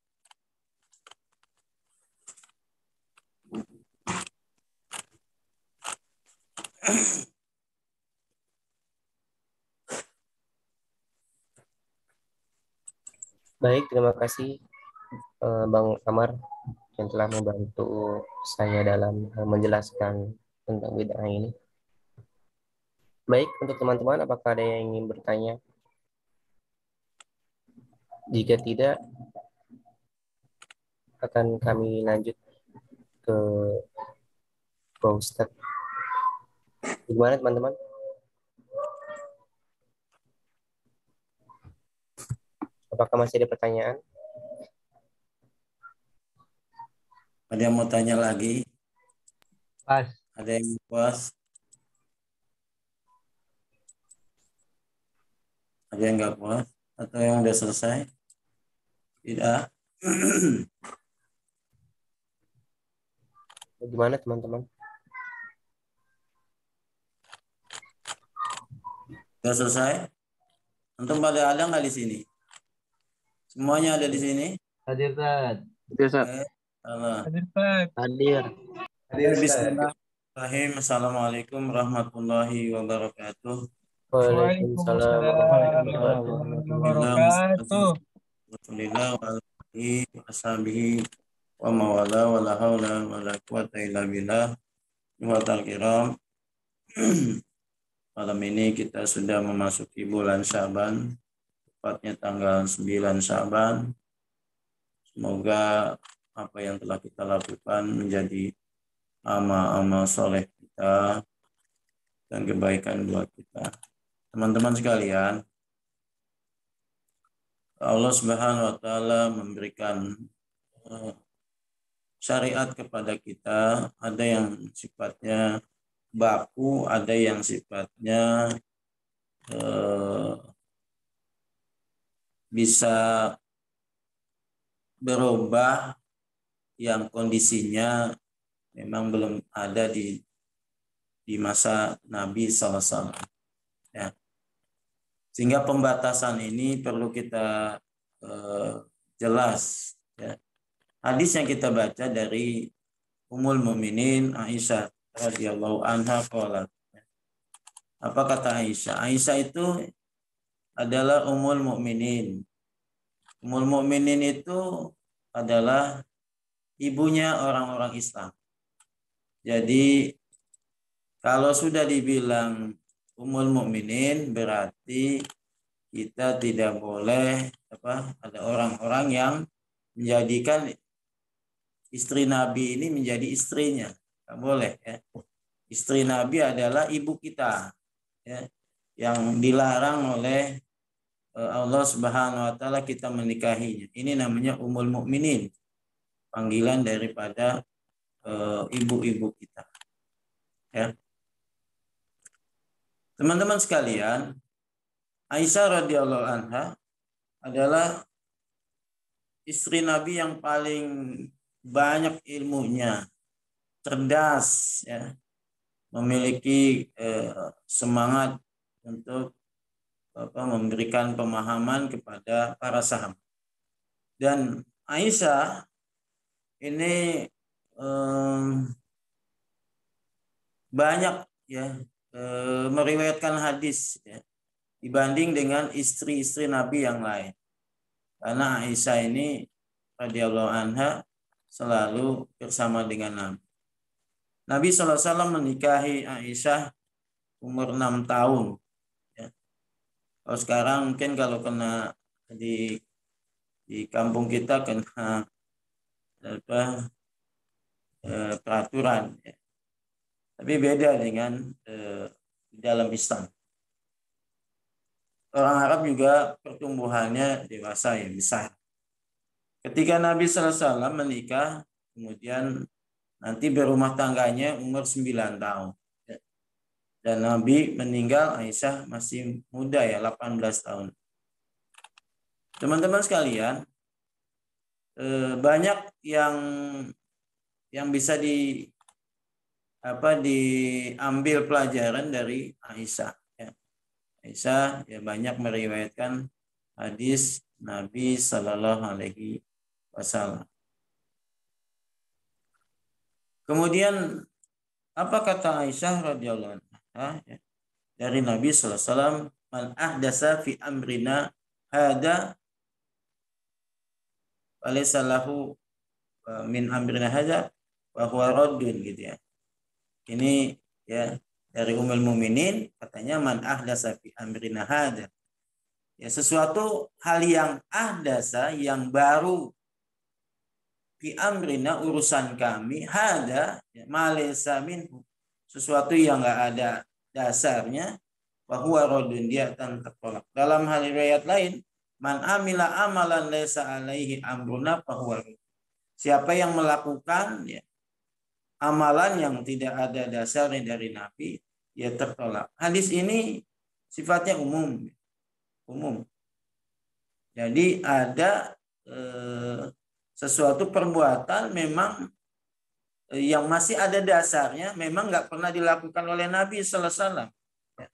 Baik, terima kasih Bang Amar yang telah membantu saya dalam menjelaskan tentang bid'ah ini. Baik, untuk teman-teman, apakah ada yang ingin bertanya? Jika tidak, akan kami lanjut ke Pak Ustadz. Gimana teman-teman? Apakah masih ada pertanyaan? Ada yang mau tanya lagi? Pas. Ada yang puas? Ada yang nggak puas? Atau yang udah selesai? Tidak. Gimana teman-teman? Udah selesai? Antum pada ada nggak di sini? Semuanya ada di sini? Hadir, Tad. Hadir, Hadir. Bismillahirrahmanirrahim. Assalamualaikum warahmatullahi wabarakatuh. Waalaikumsalam warahmatullahi wabarakatuh. Alhamdulillah wa alihi washabihi wa mawala wa la haula wa la quwata illa billah. Ikhwatal kiram. Malam ini kita sudah memasuki bulan Syaban, tepatnya tanggal 9 Syaban. Semoga apa yang telah kita lakukan menjadi amal-amal soleh kita dan kebaikan buat kita. Teman-teman sekalian, Allah Subhanahu wa taala memberikan syariat kepada kita, ada yang sifatnya baku, ada yang sifatnya bisa berubah yang kondisinya memang belum ada di masa Nabi SAW. Ya. Sehingga pembatasan ini perlu kita jelas. Ya. Hadis yang kita baca dari Ummul Mukminin Aisyah radhiyallahu anha qalat. Apa kata Aisyah? Aisyah itu adalah Ummul Mukminin. Ummul Mukminin itu adalah ibunya orang-orang Islam. Jadi kalau sudah dibilang Ummul Mukminin berarti kita tidak boleh ada orang-orang yang menjadikan istri Nabi ini menjadi istrinya. Tidak boleh ya. Istri Nabi adalah ibu kita ya, yang dilarang oleh Allah Subhanahu wa taala kita menikahinya. Ini namanya Ummul Mukminin. Panggilan daripada ibu-ibu kita. Ya. Teman-teman sekalian, Aisyah radhiyallahu anha adalah istri Nabi yang paling banyak ilmunya, cerdas, ya, memiliki semangat untuk memberikan pemahaman kepada para sahabat. Dan Aisyah ini banyak ya meriwayatkan hadis ya, dibanding dengan istri-istri Nabi yang lain. Karena Aisyah ini radhiyallahu anha selalu bersama dengan Nabi. Nabi SAW menikahi Aisyah umur 6 tahun. Ya. Kalau sekarang mungkin kalau kena di kampung kita kena peraturan. Ya. Tapi beda dengan dalam Islam. Orang Arab juga pertumbuhannya dewasa yang besar. Ketika Nabi SAW menikah, kemudian nanti berumah tangganya umur 9 tahun. Dan Nabi meninggal, Aisyah masih muda ya, 18 tahun. Teman-teman sekalian, banyak yang bisa diambil pelajaran dari Aisyah. Ya. Aisyah ya banyak meriwayatkan hadis Nabi Sallallahu Alaihi Wasallam. Kemudian apa kata Aisyah radhiyallahu anha dari Nabi Sallallahu Alaihi Wasallam, man ahdasa fi amrina hada walaysa lahu min amrina hada wa huwa raddun gitu ya. Ini ya dari Ummul Mukminin katanya man ahdasa fi amrina hada. Ya sesuatu hal yang ahdasa yang baru fi amrina urusan kami hada ya, malaysa minhu sesuatu yang enggak ada dasarnya bahwa raddun dia akan tertolak. Dalam hal riwayat lain man amila amalan laysa alaihi amruna fahuwa. Siapa yang melakukan ya amalan yang tidak ada dasarnya dari Nabi, ya tertolak. Hadis ini sifatnya umum. Jadi ada sesuatu perbuatan memang yang masih ada dasarnya, memang nggak pernah dilakukan oleh Nabi Sallallahu Alaihi Wasallam. Ya.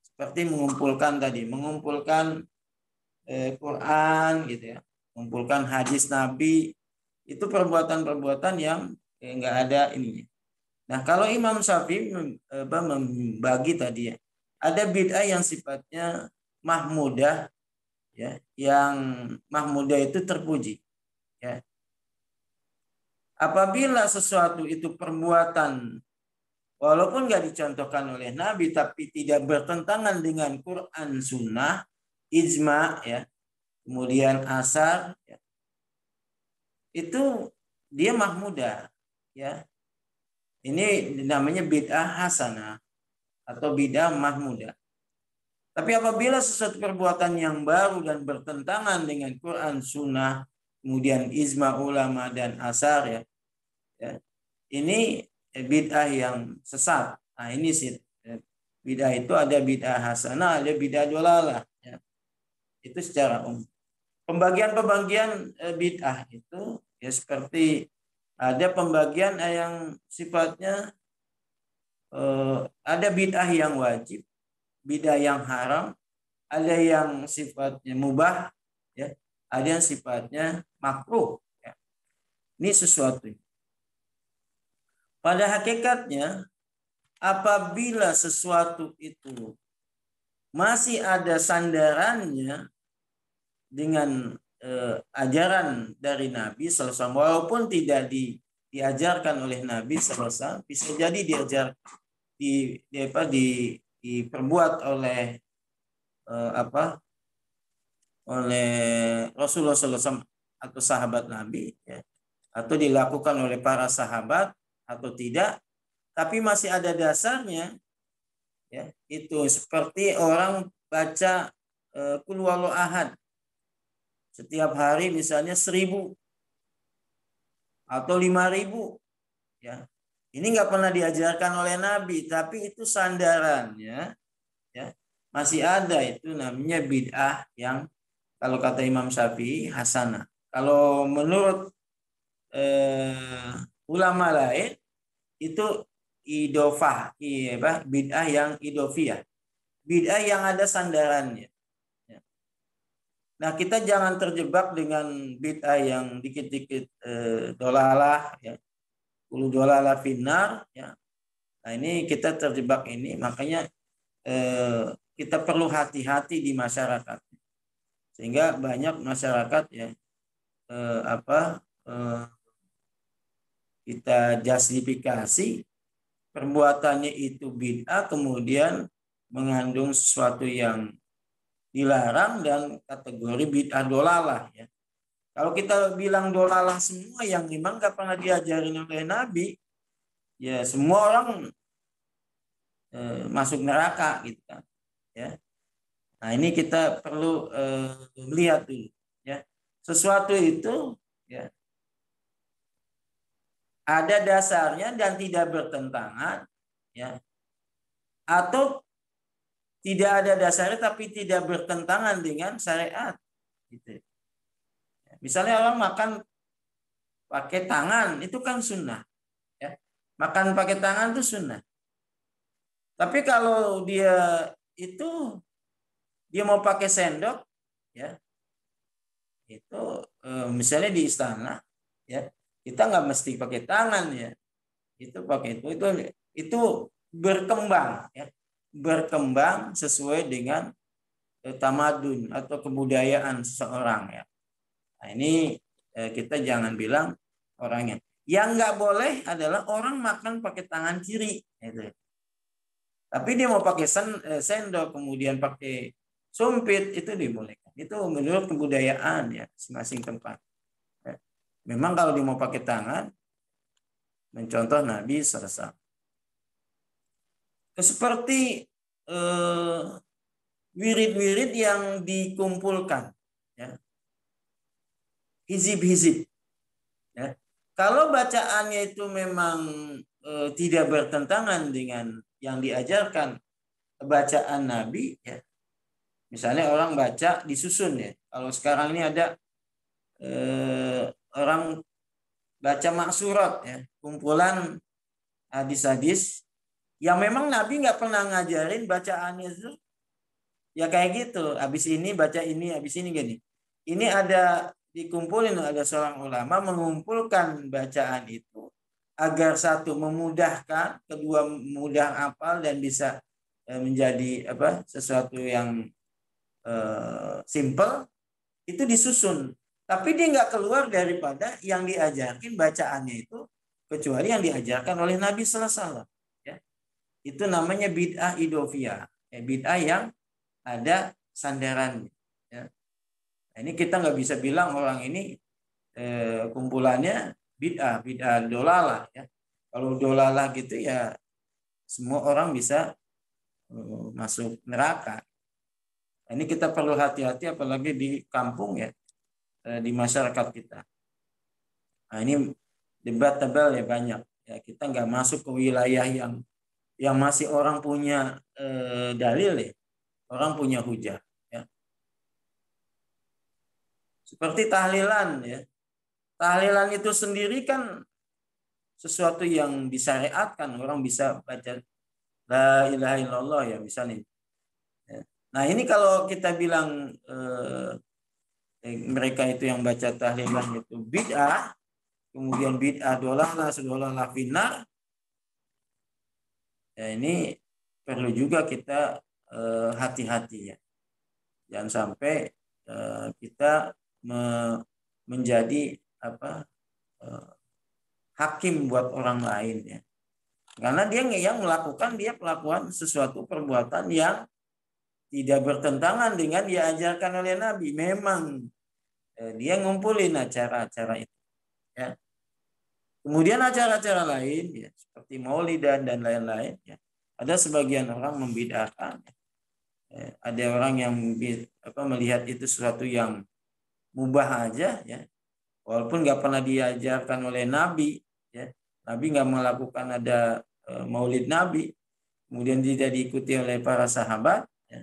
Seperti mengumpulkan Quran, gitu ya, mengumpulkan hadis Nabi, itu perbuatan-perbuatan yang nggak ada ininya. Nah, kalau Imam Syafi'i membagi tadi ya, ada bid'ah yang sifatnya mahmudah, ya, yang mahmudah itu terpuji. Ya. Apabila sesuatu itu perbuatan walaupun nggak dicontohkan oleh Nabi, tapi tidak bertentangan dengan Quran, Sunnah, ijma, ya, kemudian asar, ya, itu dia mahmudah. Ya, ini namanya bid'ah hasanah atau bid'ah mahmudah. Tapi apabila sesuatu perbuatan yang baru dan bertentangan dengan Quran, Sunnah, kemudian ijma ulama dan asar, ya, ini bid'ah yang sesat. Nah ini sih bid'ah itu ada bid'ah hasanah, ada bid'ah dolalah. Ya. Itu secara umum. Pembagian bid'ah itu ya seperti ada pembagian yang sifatnya ada bid'ah yang wajib, bid'ah yang haram, ada yang sifatnya mubah, ya, ada yang sifatnya makruh. Ya. Ini sesuatu. Pada hakikatnya, apabila sesuatu itu masih ada sandarannya dengan ajaran dari Nabi SAW, walaupun tidak diajarkan oleh Nabi SAW, bisa jadi diperbuat oleh oleh Rasulullah SAW atau sahabat Nabi, ya, atau dilakukan oleh para sahabat atau tidak, tapi masih ada dasarnya, ya, itu seperti orang baca Qul Huwallahu Ahad setiap hari misalnya 1000 atau 5000, ya. Ini nggak pernah diajarkan oleh Nabi, tapi itu sandarannya, ya, masih ada. Itu namanya bid'ah yang kalau kata Imam Syafi'i hasanah. Kalau menurut ulama lain itu idofah, bid'ah yang idofiyah. bid'ah yang ada sandarannya. Nah, kita jangan terjebak dengan bid'ah yang dikit-dikit dolalah, ya, ulu dolalah finnar, ya. Nah, ini kita terjebak ini, makanya kita perlu hati-hati di masyarakat, sehingga banyak masyarakat ya kita justifikasi perbuatannya itu bid'ah, kemudian mengandung sesuatu yang dilarang dan kategori bid'ah dolalah, ya. Kalau kita bilang dolalah semua yang memang gak pernah diajarin oleh Nabi, ya semua orang masuk neraka gitu kan, ya. Nah, ini kita perlu melihat dulu, ya. Sesuatu itu ya ada dasarnya dan tidak bertentangan, ya. Atau tidak ada dasarnya tapi tidak bertentangan dengan syariat, gitu. Misalnya orang makan pakai tangan, itu kan sunnah, ya. Makan pakai tangan itu sunnah. Tapi kalau dia mau pakai sendok, ya, itu misalnya di istana, ya, kita nggak mesti pakai tangan, ya. Itu pakai itu berkembang, ya. Berkembang sesuai dengan tamadun atau kebudayaan seseorang, ya. Nah, ini kita jangan bilang orangnya. Yang nggak boleh adalah orang makan pakai tangan kiri, gitu. Tapi dia mau pakai sendok, kemudian pakai sumpit, itu dibolehkan. Itu menurut kebudayaan, ya, masing-masing tempat. Ya. Memang kalau dia mau pakai tangan, mencontoh Nabi SAW. Seperti wirid-wirid yang dikumpulkan, ya, hizib-hizib, ya. Kalau bacaannya itu memang tidak bertentangan dengan yang diajarkan bacaan Nabi, ya. Misalnya orang baca disusun, ya. Kalau sekarang ini ada orang baca maksurat, ya, kumpulan hadis-hadis yang memang Nabi nggak pernah ngajarin bacaannya itu, ya kayak gitu. Habis ini baca ini, habis ini gini. Ini ada dikumpulin, ada seorang ulama mengumpulkan bacaan itu agar satu memudahkan, kedua mudah hafal dan bisa menjadi sesuatu yang simple, itu disusun. Tapi dia nggak keluar daripada yang diajarkan bacaannya itu, kecuali yang diajarkan oleh Nabi Sallallahu Alaihi Wasallam. Itu namanya bid'ah idofiyah, bid'ah yang ada sandarannya, ya. Nah, ini kita nggak bisa bilang orang ini kumpulannya bid'ah dolalah, ya. Kalau dolalah gitu ya semua orang bisa masuk neraka. Nah, ini kita perlu hati-hati apalagi di kampung, ya, di masyarakat kita. Nah, ini debatable, ya, banyak, ya. Kita nggak masuk ke wilayah yang masih orang punya dalil, ya, orang punya hujah, ya. Seperti tahlilan, ya. Tahlilan itu sendiri kan sesuatu yang disyariatkan, orang bisa baca la ilaha illallah, ya, misalnya. Ya. Nah, ini kalau kita bilang mereka itu yang baca tahlilan itu bid'ah, kemudian bid'ah dolalah finnar, ya, ini perlu juga kita hati-hati, ya. Jangan sampai kita menjadi hakim buat orang lain, ya. Karena dia yang melakukan sesuatu perbuatan yang tidak bertentangan dengan diajarkan oleh Nabi. Memang dia ngumpulin acara-acara itu, ya. Kemudian acara-acara lain, ya, seperti maulidan dan lain-lain, ya, ada sebagian orang membid'ahkan. Ya. Ada orang yang melihat itu sesuatu yang mubah aja, ya, walaupun nggak pernah diajarkan oleh Nabi, ya. Nabi nggak melakukan ada maulid Nabi, kemudian tidak diikuti oleh para sahabat, ya.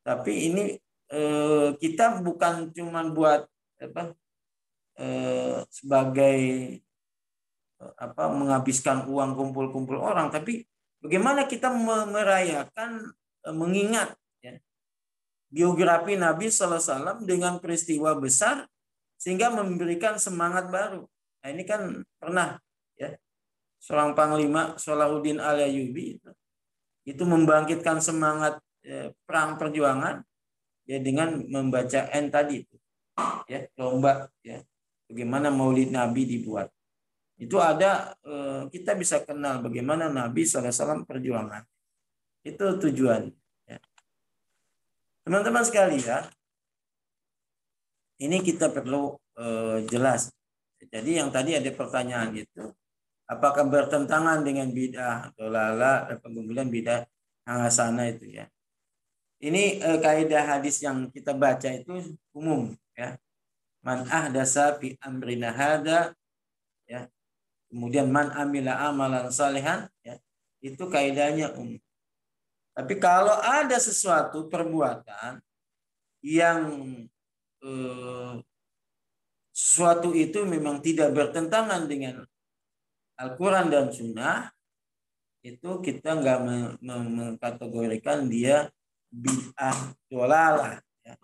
Tapi ini kita bukan cuma buat sebagai menghabiskan uang kumpul-kumpul orang, tapi bagaimana kita merayakan mengingat ya, biografi Nabi SAW dengan peristiwa besar sehingga memberikan semangat baru. Nah, ini kan pernah ya seorang panglima Salahuddin Al-Ayyubi itu membangkitkan semangat perang perjuangan ya dengan membaca tadi itu ya, lomba ya bagaimana Maulid Nabi dibuat. Itu ada kita bisa kenal bagaimana Nabi SAW perjuangan. Itu tujuan ya. Teman-teman sekalian, ini kita perlu jelas. Jadi yang tadi ada pertanyaan itu, apakah bertentangan dengan bid'ah atau lala, kemudian bid'ah hasanah itu ya. Ini kaidah hadis yang kita baca itu umum ya. Man ahdasa fi amrina hada ya. Kemudian man amila amalan salihan ya. Itu kaidahnya umum. Tapi kalau ada sesuatu perbuatan yang sesuatu itu memang tidak bertentangan dengan Al-Quran dan Sunnah, itu kita nggak mengkategorikan dia bid'ah dolalah, ya.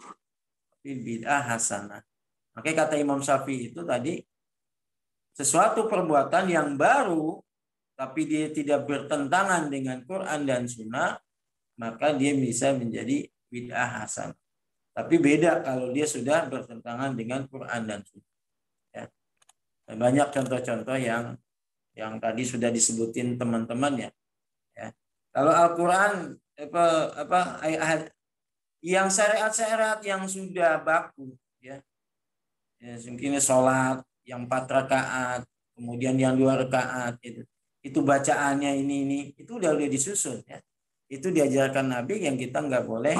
Tapi bid'ah hasanah. Makanya kata Imam Syafi'i itu tadi, sesuatu perbuatan yang baru, tapi dia tidak bertentangan dengan Quran dan Sunnah, maka dia bisa menjadi bid'ah hasanah. Tapi beda kalau dia sudah bertentangan dengan Quran dan Sunnah. Ya. Banyak contoh-contoh yang tadi sudah disebutin teman-teman ya. Ya. Kalau Al-Quran ayat yang syariat-syariat yang sudah baku ya. Ya mungkin sholat yang 4 rakaat, kemudian yang 2 rakaat itu bacaannya ini itu udah disusun ya. Itu diajarkan Nabi yang kita nggak boleh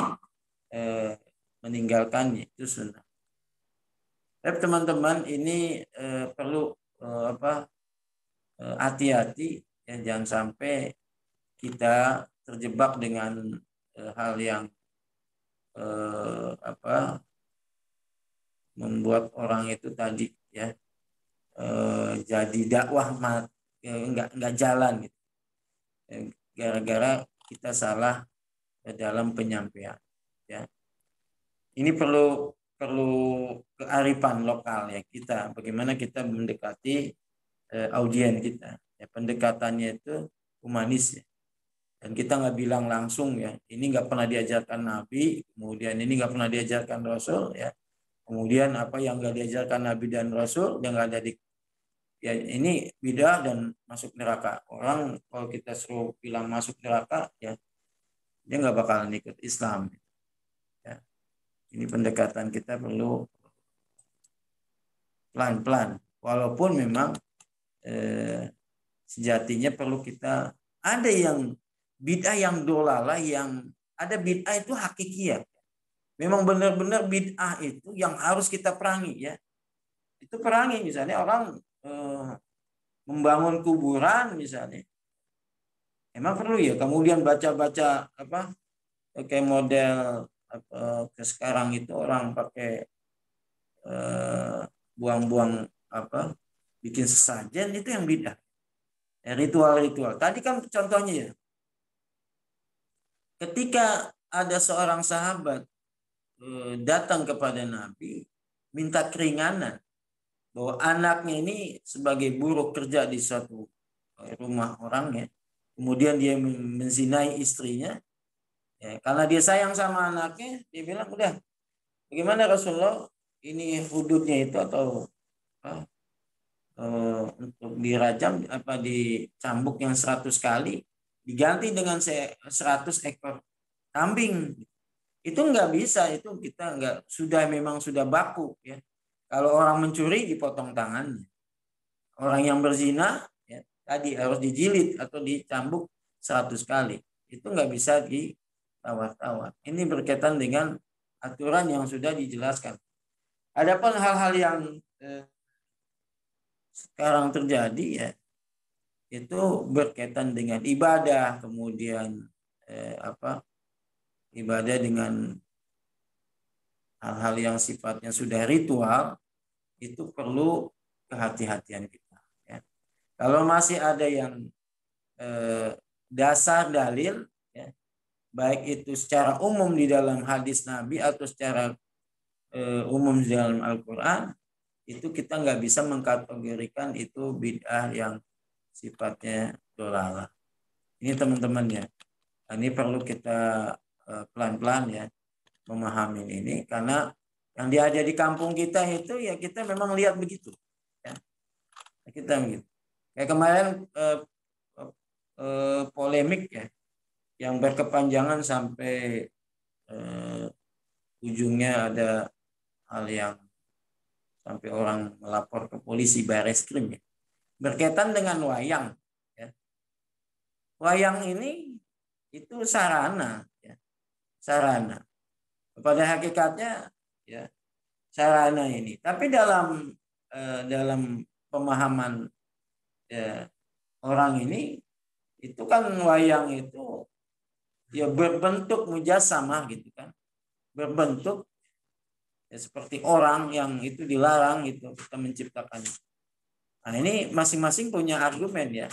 meninggalkan itu sunnah. Tapi teman-teman ini perlu hati-hati ya, jangan sampai kita terjebak dengan hal yang membuat orang itu tadi ya jadi dakwah nggak jalan gitu. Gara-gara kita salah dalam penyampaian ya. Ini perlu kearifan lokal ya kita, bagaimana kita mendekati audien kita ya, pendekatannya itu humanis ya. Dan kita nggak bilang langsung ya, ini nggak pernah diajarkan Nabi, kemudian ini nggak pernah diajarkan Rasul ya, kemudian apa yang nggak diajarkan Nabi dan Rasul yang nggak ada di ya, ini bid'ah dan masuk neraka. Orang kalau kita suruh bilang masuk neraka ya, dia nggak bakalan ikut Islam ya. Ini pendekatan kita perlu pelan-pelan, walaupun memang sejatinya perlu kita ada yang bid'ah yang dolalah, yang ada bid'ah itu hakikiyah. Memang benar-benar bid'ah itu yang harus kita perangi ya. Itu perangi misalnya orang membangun kuburan misalnya. Emang perlu ya kemudian baca-baca kayak model sekarang itu orang pakai buang-buang bikin sesajen, itu yang bid'ah. Ritual-ritual. Tadi kan contohnya ya. Ketika ada seorang sahabat datang kepada Nabi minta keringanan bahwa anaknya ini sebagai buruh kerja di suatu rumah orang ya. Kemudian dia menzinai istrinya. Ya, karena dia sayang sama anaknya, dia bilang udah, bagaimana Rasulullah ini hududnya itu atau untuk dirajam dicambuk yang 100 kali diganti dengan 100 ekor kambing. Itu nggak bisa, itu kita nggak, memang sudah baku ya. Kalau orang mencuri dipotong tangannya. Orang yang berzina ya, tadi harus dijilid atau dicambuk 100 kali. Itu nggak bisa ditawar-tawar. Ini berkaitan dengan aturan yang sudah dijelaskan. Adapun hal-hal yang sekarang terjadi ya, itu berkaitan dengan ibadah, kemudian ibadah dengan hal-hal yang sifatnya sudah ritual, itu perlu kehati-hatian kita ya. Kalau masih ada yang dasar dalil ya, baik itu secara umum di dalam hadis Nabi atau secara umum di dalam Al-Quran, itu kita nggak bisa mengkategorikan itu bid'ah yang sifatnya dolalah. Ini teman-teman ya, ini perlu kita pelan-pelan ya memahami ini, karena yang ada di kampung kita itu ya kita memang lihat begitu ya. Kita begitu. Kayak kemarin polemik ya yang berkepanjangan sampai ujungnya ada hal yang sampai orang melapor ke polisi Bareskrim ya, berkaitan dengan wayang ya. Wayang ini itu sarana ya, sarana. Pada hakikatnya ya sarana ini, tapi dalam pemahaman ya, orang ini itu kan wayang itu ya berbentuk mujasamah gitu kan, berbentuk ya, seperti orang yang itu dilarang itu kita menciptakan. Nah ini masing-masing punya argumen ya.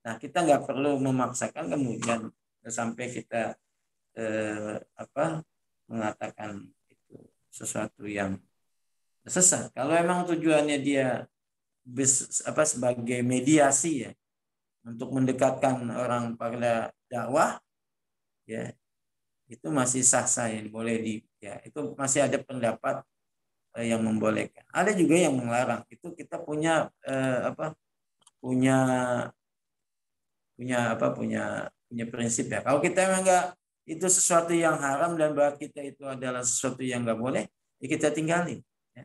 Nah kita nggak perlu memaksakan kemudian sampai kita mengatakan itu sesuatu yang sesat. Kalau emang tujuannya dia sebagai mediasi ya untuk mendekatkan orang pada dakwah ya, itu masih sah-sah ya, boleh ya itu masih ada pendapat yang membolehkan. Ada juga yang melarang. Itu kita punya punya prinsip ya. Kalau kita memang nggak itu sesuatu yang haram dan buat kita itu adalah sesuatu yang nggak boleh, ya kita tinggalin. Ya.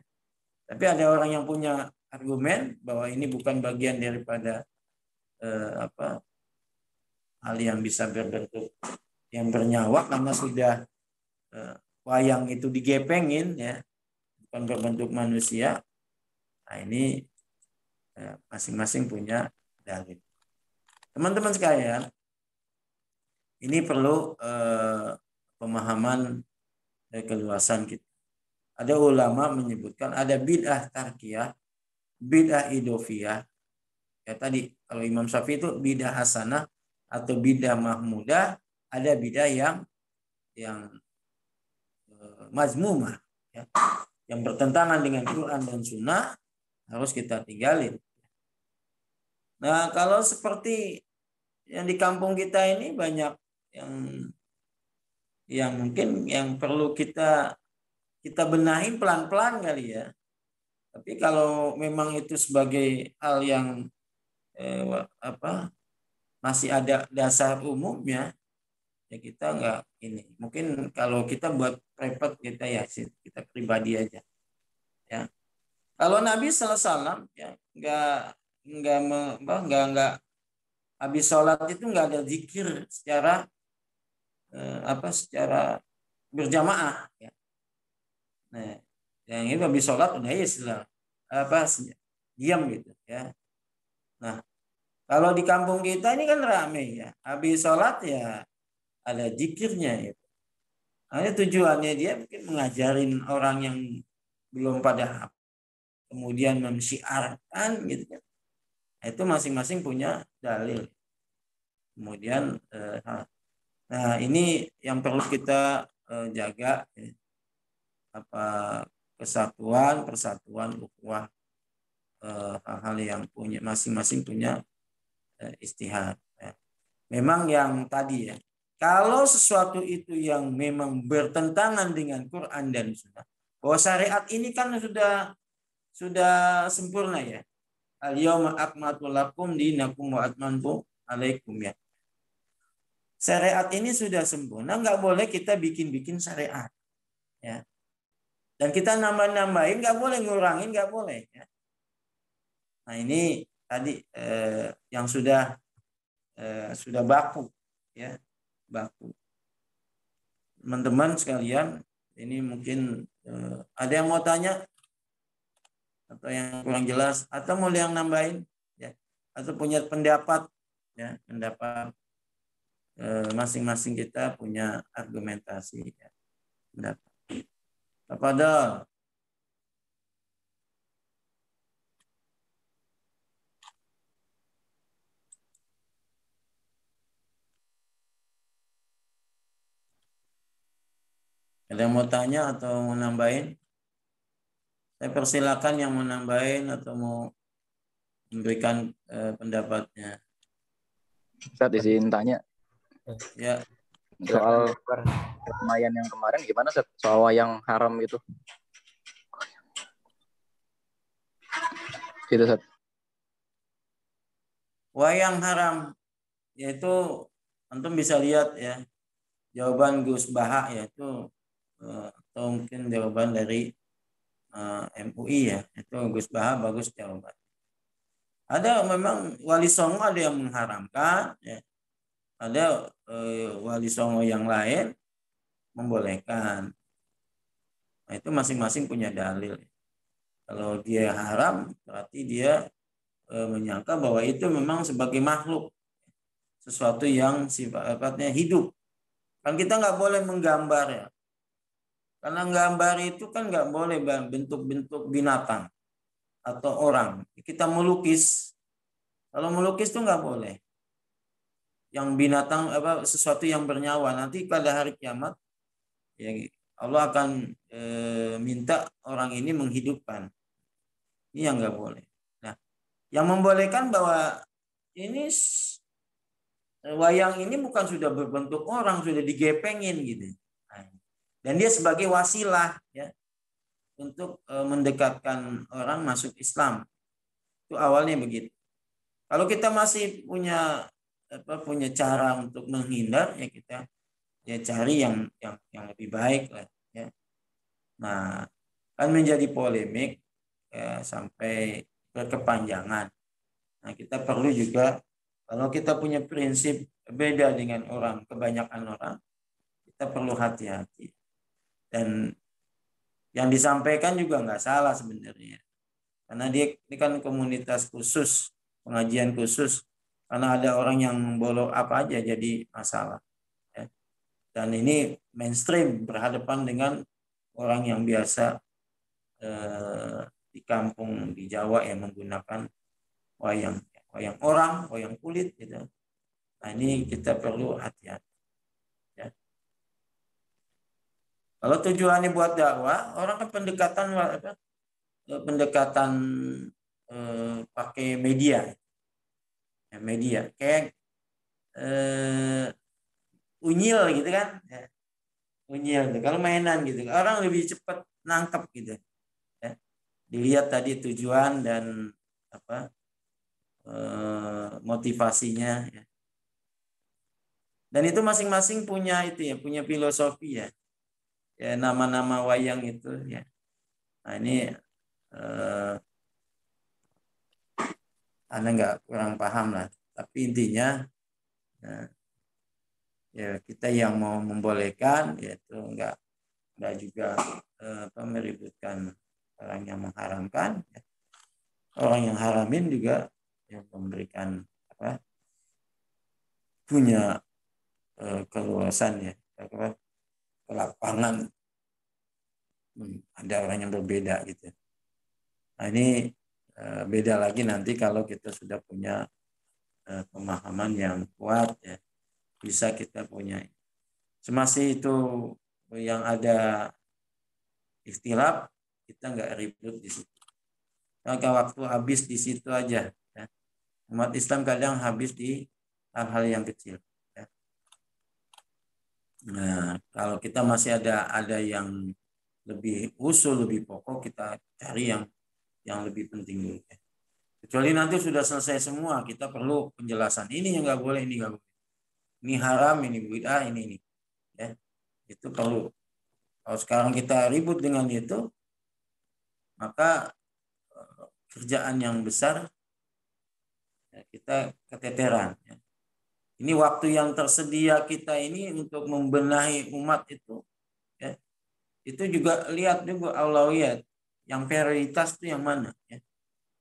Tapi ada orang yang punya argumen bahwa ini bukan bagian daripada hal yang bisa berbentuk yang bernyawa karena sudah wayang itu digepengin ya, bukan berbentuk manusia. Nah ini masing-masing punya dalil. Teman-teman sekalian, ini perlu pemahaman keluasan kita. Ada ulama menyebutkan ada bid'ah tarkiyah, bid'ah idofiyah. Ya tadi kalau Imam Syafi'i itu bid'ah hasanah atau bid'ah mahmudah, ada bid'ah yang mazmumah ya, yang bertentangan dengan Quran dan Sunnah, harus kita tinggalin. Nah kalau seperti yang di kampung kita ini banyak yang mungkin yang perlu kita benahin pelan-pelan kali ya. Tapi kalau memang itu sebagai hal yang masih ada dasar umumnya, ya kita nggak ini. Mungkin kalau kita buat repot kita ya kita pribadi aja. Ya. Kalau Nabi SAW ya nggak habis sholat itu nggak ada zikir secara secara berjamaah ya. Nah, yang ini habis sholat udah ya istilah diam gitu ya. Nah, kalau di kampung kita ini kan ramai ya, habis sholat ya ada zikirnya itu. Hanya tujuannya dia mungkin mengajarin orang yang belum pada kemudian mensyiarkan gitu kan. Itu masing-masing punya dalil. Kemudian nah ini yang perlu kita jaga ya. Kesatuan, persatuan, ukhuwah, hal-hal yang punya masing-masing punya istihad. Ya. Memang yang tadi ya, kalau sesuatu itu yang memang bertentangan dengan Quran dan Sunnah, bahwa syariat ini kan sudah sempurna ya. Al-yawma akmaltu lakum dinakum wa atmamtu alaikum ya. Syariat ini sudah sempurna, nggak boleh kita bikin-bikin syariat. Ya. Dan kita nambah-nambahin, nggak boleh ngurangin, nggak boleh. Ya. Nah ini tadi yang sudah baku, ya baku. Teman-teman sekalian, ini mungkin ada yang mau tanya atau yang kurang jelas, atau mau yang nambahin, ya, atau punya pendapat, ya pendapat masing-masing kita punya argumentasi, ya, pendapat. Kepada Ada yang mau tanya atau mau nambahin? Saya persilakan yang mau nambahin atau mau memberikan pendapatnya. Ustaz izin tanya Ya, soal Ramayan yang kemarin gimana Ustaz? Soal wayang haram itu. Gitu Ustaz. wayang haram yaitu antum bisa lihat ya jawaban Gus Baha yaitu atau mungkin jawaban dari MUI ya, itu Gus Baha bagus jawaban. Ada memang Wali Songo ada yang mengharamkan ya. Ada Wali Songo yang lain membolehkan. Nah, itu masing-masing punya dalil. Kalau dia haram berarti dia menyangka bahwa itu memang sebagai makhluk, sesuatu yang sifatnya hidup. Kan kita nggak boleh menggambar ya. Karena gambar itu kan nggak boleh bentuk-bentuk binatang atau orang. Kita melukis. Kalau melukis itu nggak boleh. Yang binatang sesuatu yang bernyawa. Nanti pada hari kiamat ya Allah akan minta orang ini menghidupkan. Ini yang nggak boleh. Nah, yang membolehkan bahwa ini wayang ini bukan sudah berbentuk orang, sudah digepengin gitu. Dan dia sebagai wasilah ya untuk mendekatkan orang masuk Islam. Itu awalnya begitu. Kalau kita masih punya cara untuk menghindar ya kita ya cari yang lebih baik lah ya. Nah, kan menjadi polemik ya, sampai berkepanjangan. Nah, kita perlu juga kalau kita punya prinsip beda dengan kebanyakan orang, kita perlu hati-hati. Dan yang disampaikan juga nggak salah sebenarnya. Karena ini kan komunitas khusus, pengajian khusus. Karena ada orang yang bolok apa aja jadi masalah. Ya. Dan ini mainstream berhadapan dengan orang yang biasa di kampung di Jawa yang menggunakan wayang orang, wayang kulit gitu. Nah, ini kita perlu hati-hati. Ya. Kalau tujuannya buat dakwah, orang kan pendekatan pakai media. Ya, media kayak unyil gitu kan. Ya. Unyil kalau mainan gitu. Orang lebih cepat nangkep gitu. Ya. Dilihat tadi tujuan dan motivasinya ya. Dan itu masing-masing punya punya filosofi ya. Ya nama-nama wayang itu ya. Nah, ini Anda nggak kurang paham lah. Tapi intinya ya kita yang mau membolehkan yaitu nggak juga meributkan orang yang mengharamkan. Ya. Orang yang haramin juga yang memberikan punya keluasan ya, kelapangan. Ada orang yang berbeda gitu. Nah, ini beda lagi nanti kalau kita sudah punya pemahaman yang kuat ya, bisa kita punya. Semasih itu yang ada ikhtilaf, kita nggak ribut di situ. Maka waktu habis di situ aja. Ya. Umat Islam kadang habis di hal-hal yang kecil. Ya. Nah, kalau kita masih ada yang lebih usul, lebih pokok, kita cari yang lebih penting dulu. Ya. Kecuali nanti sudah selesai semua, kita perlu penjelasan. Ini yang nggak boleh, ini nggak boleh. Ini haram, ini bid'ah, ini. Ya. Itu perlu. Kalau sekarang kita ribut dengan itu, maka kerjaan yang besar ya, kita keteteran. Ya. Ini waktu yang tersedia kita ini untuk membenahi umat itu, ya, itu juga lihat juga aulawiyat. Yang prioritas itu yang mana? Ya.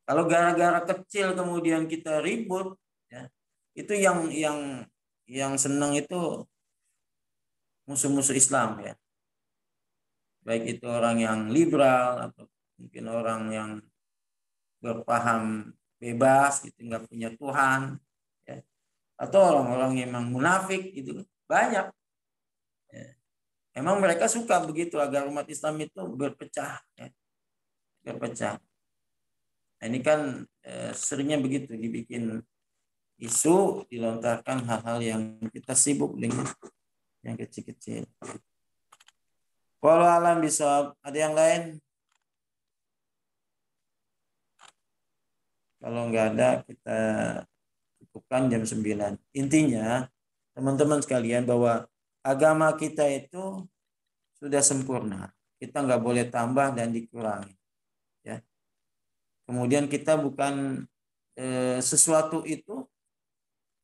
Kalau gara-gara kecil kemudian kita ribut, ya, itu yang senang itu musuh-musuh Islam ya. Baik itu orang yang liberal atau mungkin orang yang berpaham bebas, gitu, nggak punya Tuhan. Ya. Atau orang-orang yang memang munafik gitu banyak. Ya. Memang mereka suka begitu agar umat Islam itu berpecah, ya. Berpecah. Nah, ini kan seringnya begitu, dibikin isu, dilontarkan hal-hal yang kita sibuk dengan yang kecil-kecil. Walau alam bisa. Ada yang lain? Kalau nggak ada, kita cukupkan jam 9. Intinya, teman-teman sekalian, bahwa agama kita itu sudah sempurna. Kita nggak boleh tambah dan dikurangi. Ya. Kemudian kita bukan sesuatu itu,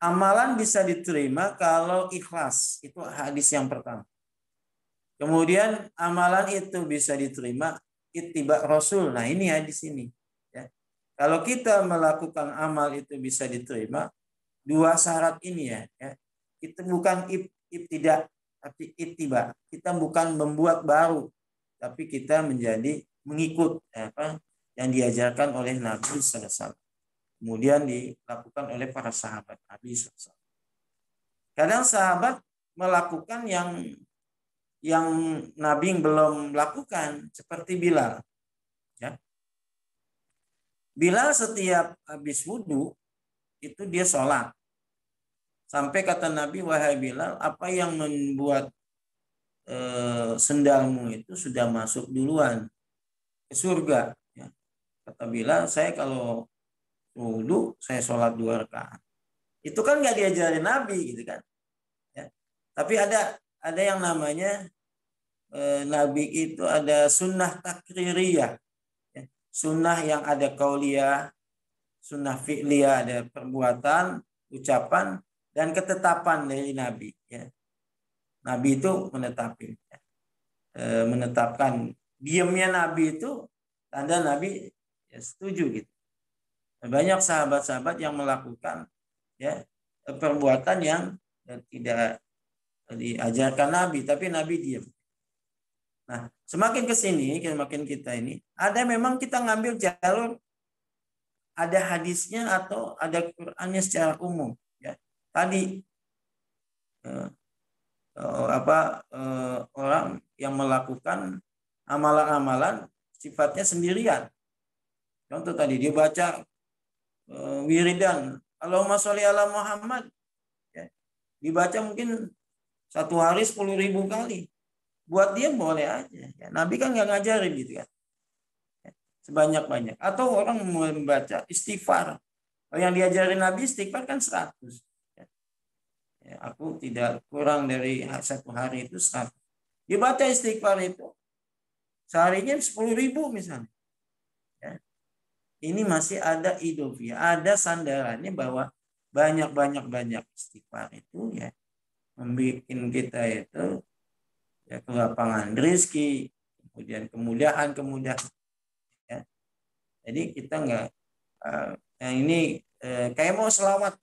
amalan bisa diterima kalau ikhlas. Itu hadis yang pertama. Kemudian amalan itu bisa diterima ittiba Rasul. Nah, ini hadis ini. Ya. Kalau kita melakukan amal itu bisa diterima, dua syarat ini ya. Itu bukan ibtidak, tapi ittiba. Kita bukan membuat baru, tapi kita menjadi mengikut yang diajarkan oleh Nabi SAW. Kemudian dilakukan oleh para sahabat Nabi SAW. Kadang sahabat melakukan yang Nabi belum lakukan, seperti Bilal. Ya. Bilal setiap habis wudhu itu dia sholat. Sampai kata Nabi, wahai Bilal, apa yang membuat sendalmu itu sudah masuk duluan ke surga? Ya. Kata Bilal, saya kalau wudhu saya sholat 2 rakaat. Itu kan nggak diajarin Nabi gitu kan? Ya. Tapi ada yang namanya Nabi itu ada sunnah takririyah, ya. Sunnah yang ada qauliyah, sunnah fi'liyah, ada perbuatan, ucapan, dan ketetapan dari Nabi. Ya. Nabi itu menetapkan diamnya Nabi itu tanda Nabi ya, setuju gitu. Banyak sahabat-sahabat yang melakukan ya perbuatan yang tidak diajarkan Nabi, tapi Nabi diam. Nah, semakin ke sini, semakin kita ini, ada memang kita ngambil jalur, ada hadisnya atau ada Qur'annya secara umum. Ya. Tadi orang yang melakukan amalan-amalan sifatnya sendirian. Contoh tadi dia baca wiridan, Allahumma sholli ala Muhammad, ya. Dibaca mungkin satu hari 10.000 kali. Buat dia boleh aja. Ya, Nabi kan nggak ngajarin gitu kan. Ya, sebanyak-banyak. Atau orang membaca istighfar. Yang diajarin Nabi istighfar kan 100. Ya, aku tidak kurang dari 1 hari itu 100. Dibaca istighfar itu seharinya 10.000 misalnya. Ya. Ini masih ada idofia, ada sandarannya bahwa banyak istighfar itu ya membuat kita itu ya kelapangan rezeki, kemudian kemudahan. Ya. Jadi kita nggak ini kayak mau selawat.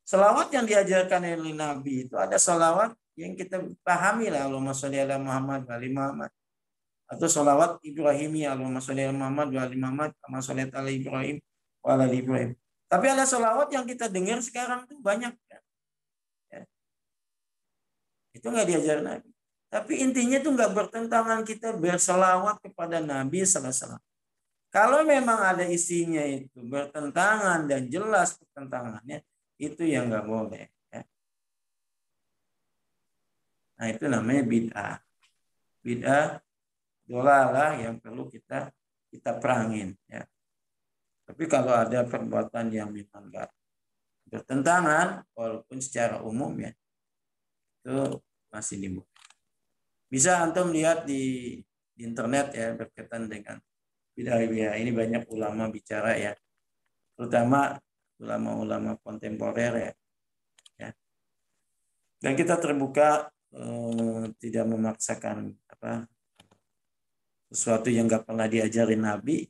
Selawat yang diajarkan oleh Nabi itu ada selawat yang kita pahami lah, Allahumma sholli ala Muhammad wa ali Muhammad. Atau selawat Ibrahimi, Allahumma sholli ala Muhammad wa ali Muhammad kama sholli ala Ibrahim wa ala Ibrahim. Tapi ada selawat yang kita dengar sekarang tuh banyak. Ya. Itu nggak diajar Nabi. Tapi intinya itu nggak bertentangan kita berselawat kepada Nabi SAW. Kalau memang ada isinya itu bertentangan dan jelas pertentangannya, itu yang nggak boleh. Ya. Nah itu namanya bid'ah. Bid'ah dolalah yang perlu kita perangin. Ya. Tapi kalau ada perbuatan yang memang nggak bertentangan, walaupun secara umum ya, itu masih dibolehkan. Bisa antum lihat di internet ya berkaitan dengan bid'ah. Ini banyak ulama bicara ya, terutama ulama-ulama kontemporer ya. Dan kita terbuka, tidak memaksakan sesuatu yang nggak pernah diajarin Nabi,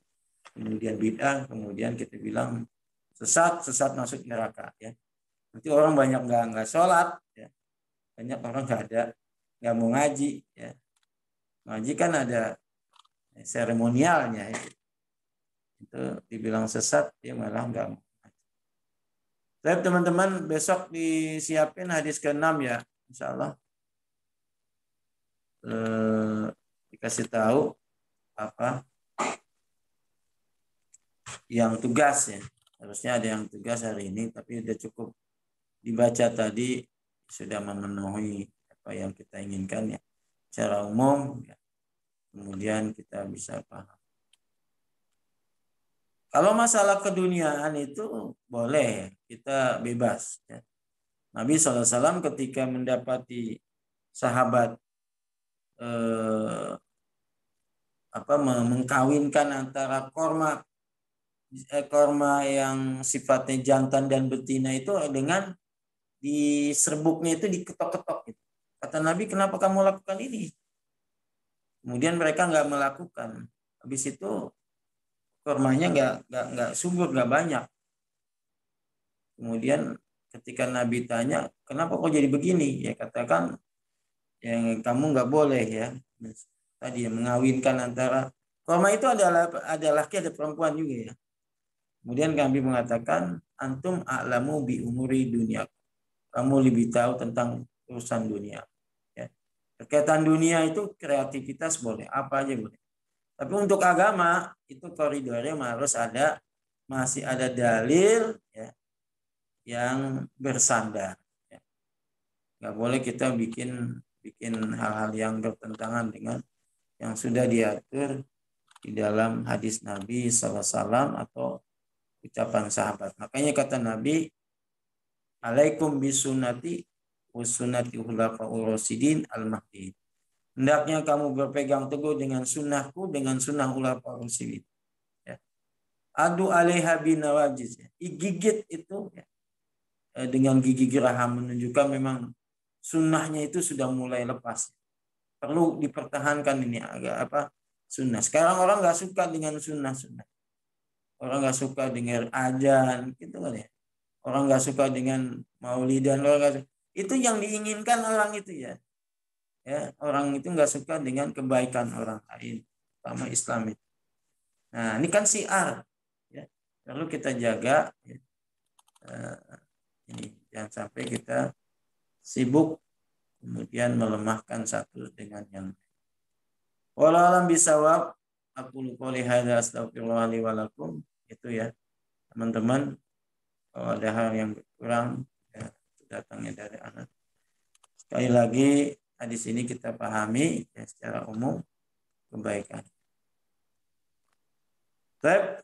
kemudian bid'ah, kemudian kita bilang sesat masuk neraka ya. Nanti orang banyak nggak sholat ya, banyak orang nggak mau ngaji ya. Ngaji kan ada seremonialnya ya. Itu dibilang sesat, dia malah nggak mau ngaji. Baik teman-teman, besok disiapin hadis ke-6 ya, insya Allah. dikasih tahu apa yang tugas ya. Harusnya ada yang tugas hari ini, tapi udah cukup dibaca tadi, sudah memenuhi apa yang kita inginkan ya secara umum ya. Kemudian kita bisa paham. Kalau masalah keduniaan itu boleh, kita bebas ya. Nabi SAW ketika mendapati sahabat mengkawinkan antara korma yang sifatnya jantan dan betina itu dengan di serbuknya itu diketok-ketok gitu. Kata Nabi, kenapa kamu lakukan ini? Kemudian mereka nggak melakukan. Habis itu kormanya nggak subur, nggak banyak. Kemudian ketika Nabi tanya, kenapa kok jadi begini? Ya katakan, yang kamu nggak boleh ya. Tadi mengawinkan antara korma itu ada laki ada perempuan juga ya. Kemudian Nabi mengatakan, antum a'lamu bi umuri dunia. Kamu lebih tahu tentang urusan dunia. Ya. Berkaitan dunia itu kreativitas boleh, apa aja boleh. Tapi untuk agama itu koridornya masih ada dalil ya, yang bersandar. Ya. Nggak boleh kita bikin hal-hal yang bertentangan dengan yang sudah diatur di dalam hadis Nabi SAW atau ucapan sahabat. Makanya kata Nabi, alaikum bisunnati wa sunnati khulafa'ur rasyidin al-mahdi. Hendaknya kamu berpegang teguh dengan sunnahku, dengan sunnah khulafa'ur rasyidin. Ya. Adu alaiha binawajiz. Ya. Gigit itu ya, dengan gigi geraham menunjukkan memang sunnahnya itu sudah mulai lepas. Perlu dipertahankan ini agak sunnah. Sekarang orang nggak suka dengan sunnah. Orang nggak suka dengar ajan, gitu kan ya. Orang nggak suka dengan maulidan, itu yang diinginkan orang itu ya. Ya, orang itu nggak suka dengan kebaikan orang lain, sama Islam itu. Nah, ini kan syiar, ya. Perlu kita jaga. Ya. Ini jangan sampai kita sibuk kemudian melemahkan satu dengan yang lain. Wallahu a'lam bishawab. Aku qouli hadza astaghfirullah li wa lakum. Itu ya, teman-teman. Kalau ada hal yang kurang ya, datangnya dari anak. Sekali lagi hadis ini kita pahami ya, secara umum kebaikan. Baik,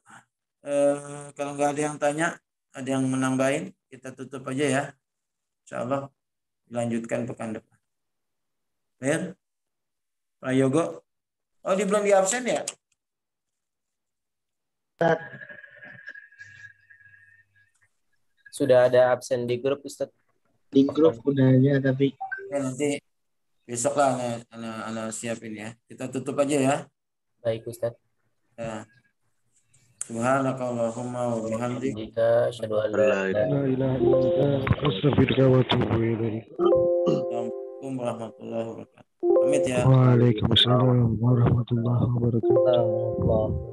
kalau nggak ada yang tanya, ada yang menambahin, kita tutup aja ya. Insyaallah dilanjutkan pekan depan. Baik, Pak Yogo. Oh, belum di absen ya? Sudah ada absen di grup, Ustaz. Di grup udah ada, tapi Ya, nanti besok lah anak siapin ya. Kita tutup aja ya. Baik, Ustaz. Ya. Subhanakallahumma wa bihamdika asyhadu an la ilaha illa anta astaghfiruka wa atubu ilaik. Assalamualaikum warahmatullahi wabarakatuh. Pamit ya. Waalaikumsalam warahmatullahi wabarakatuh.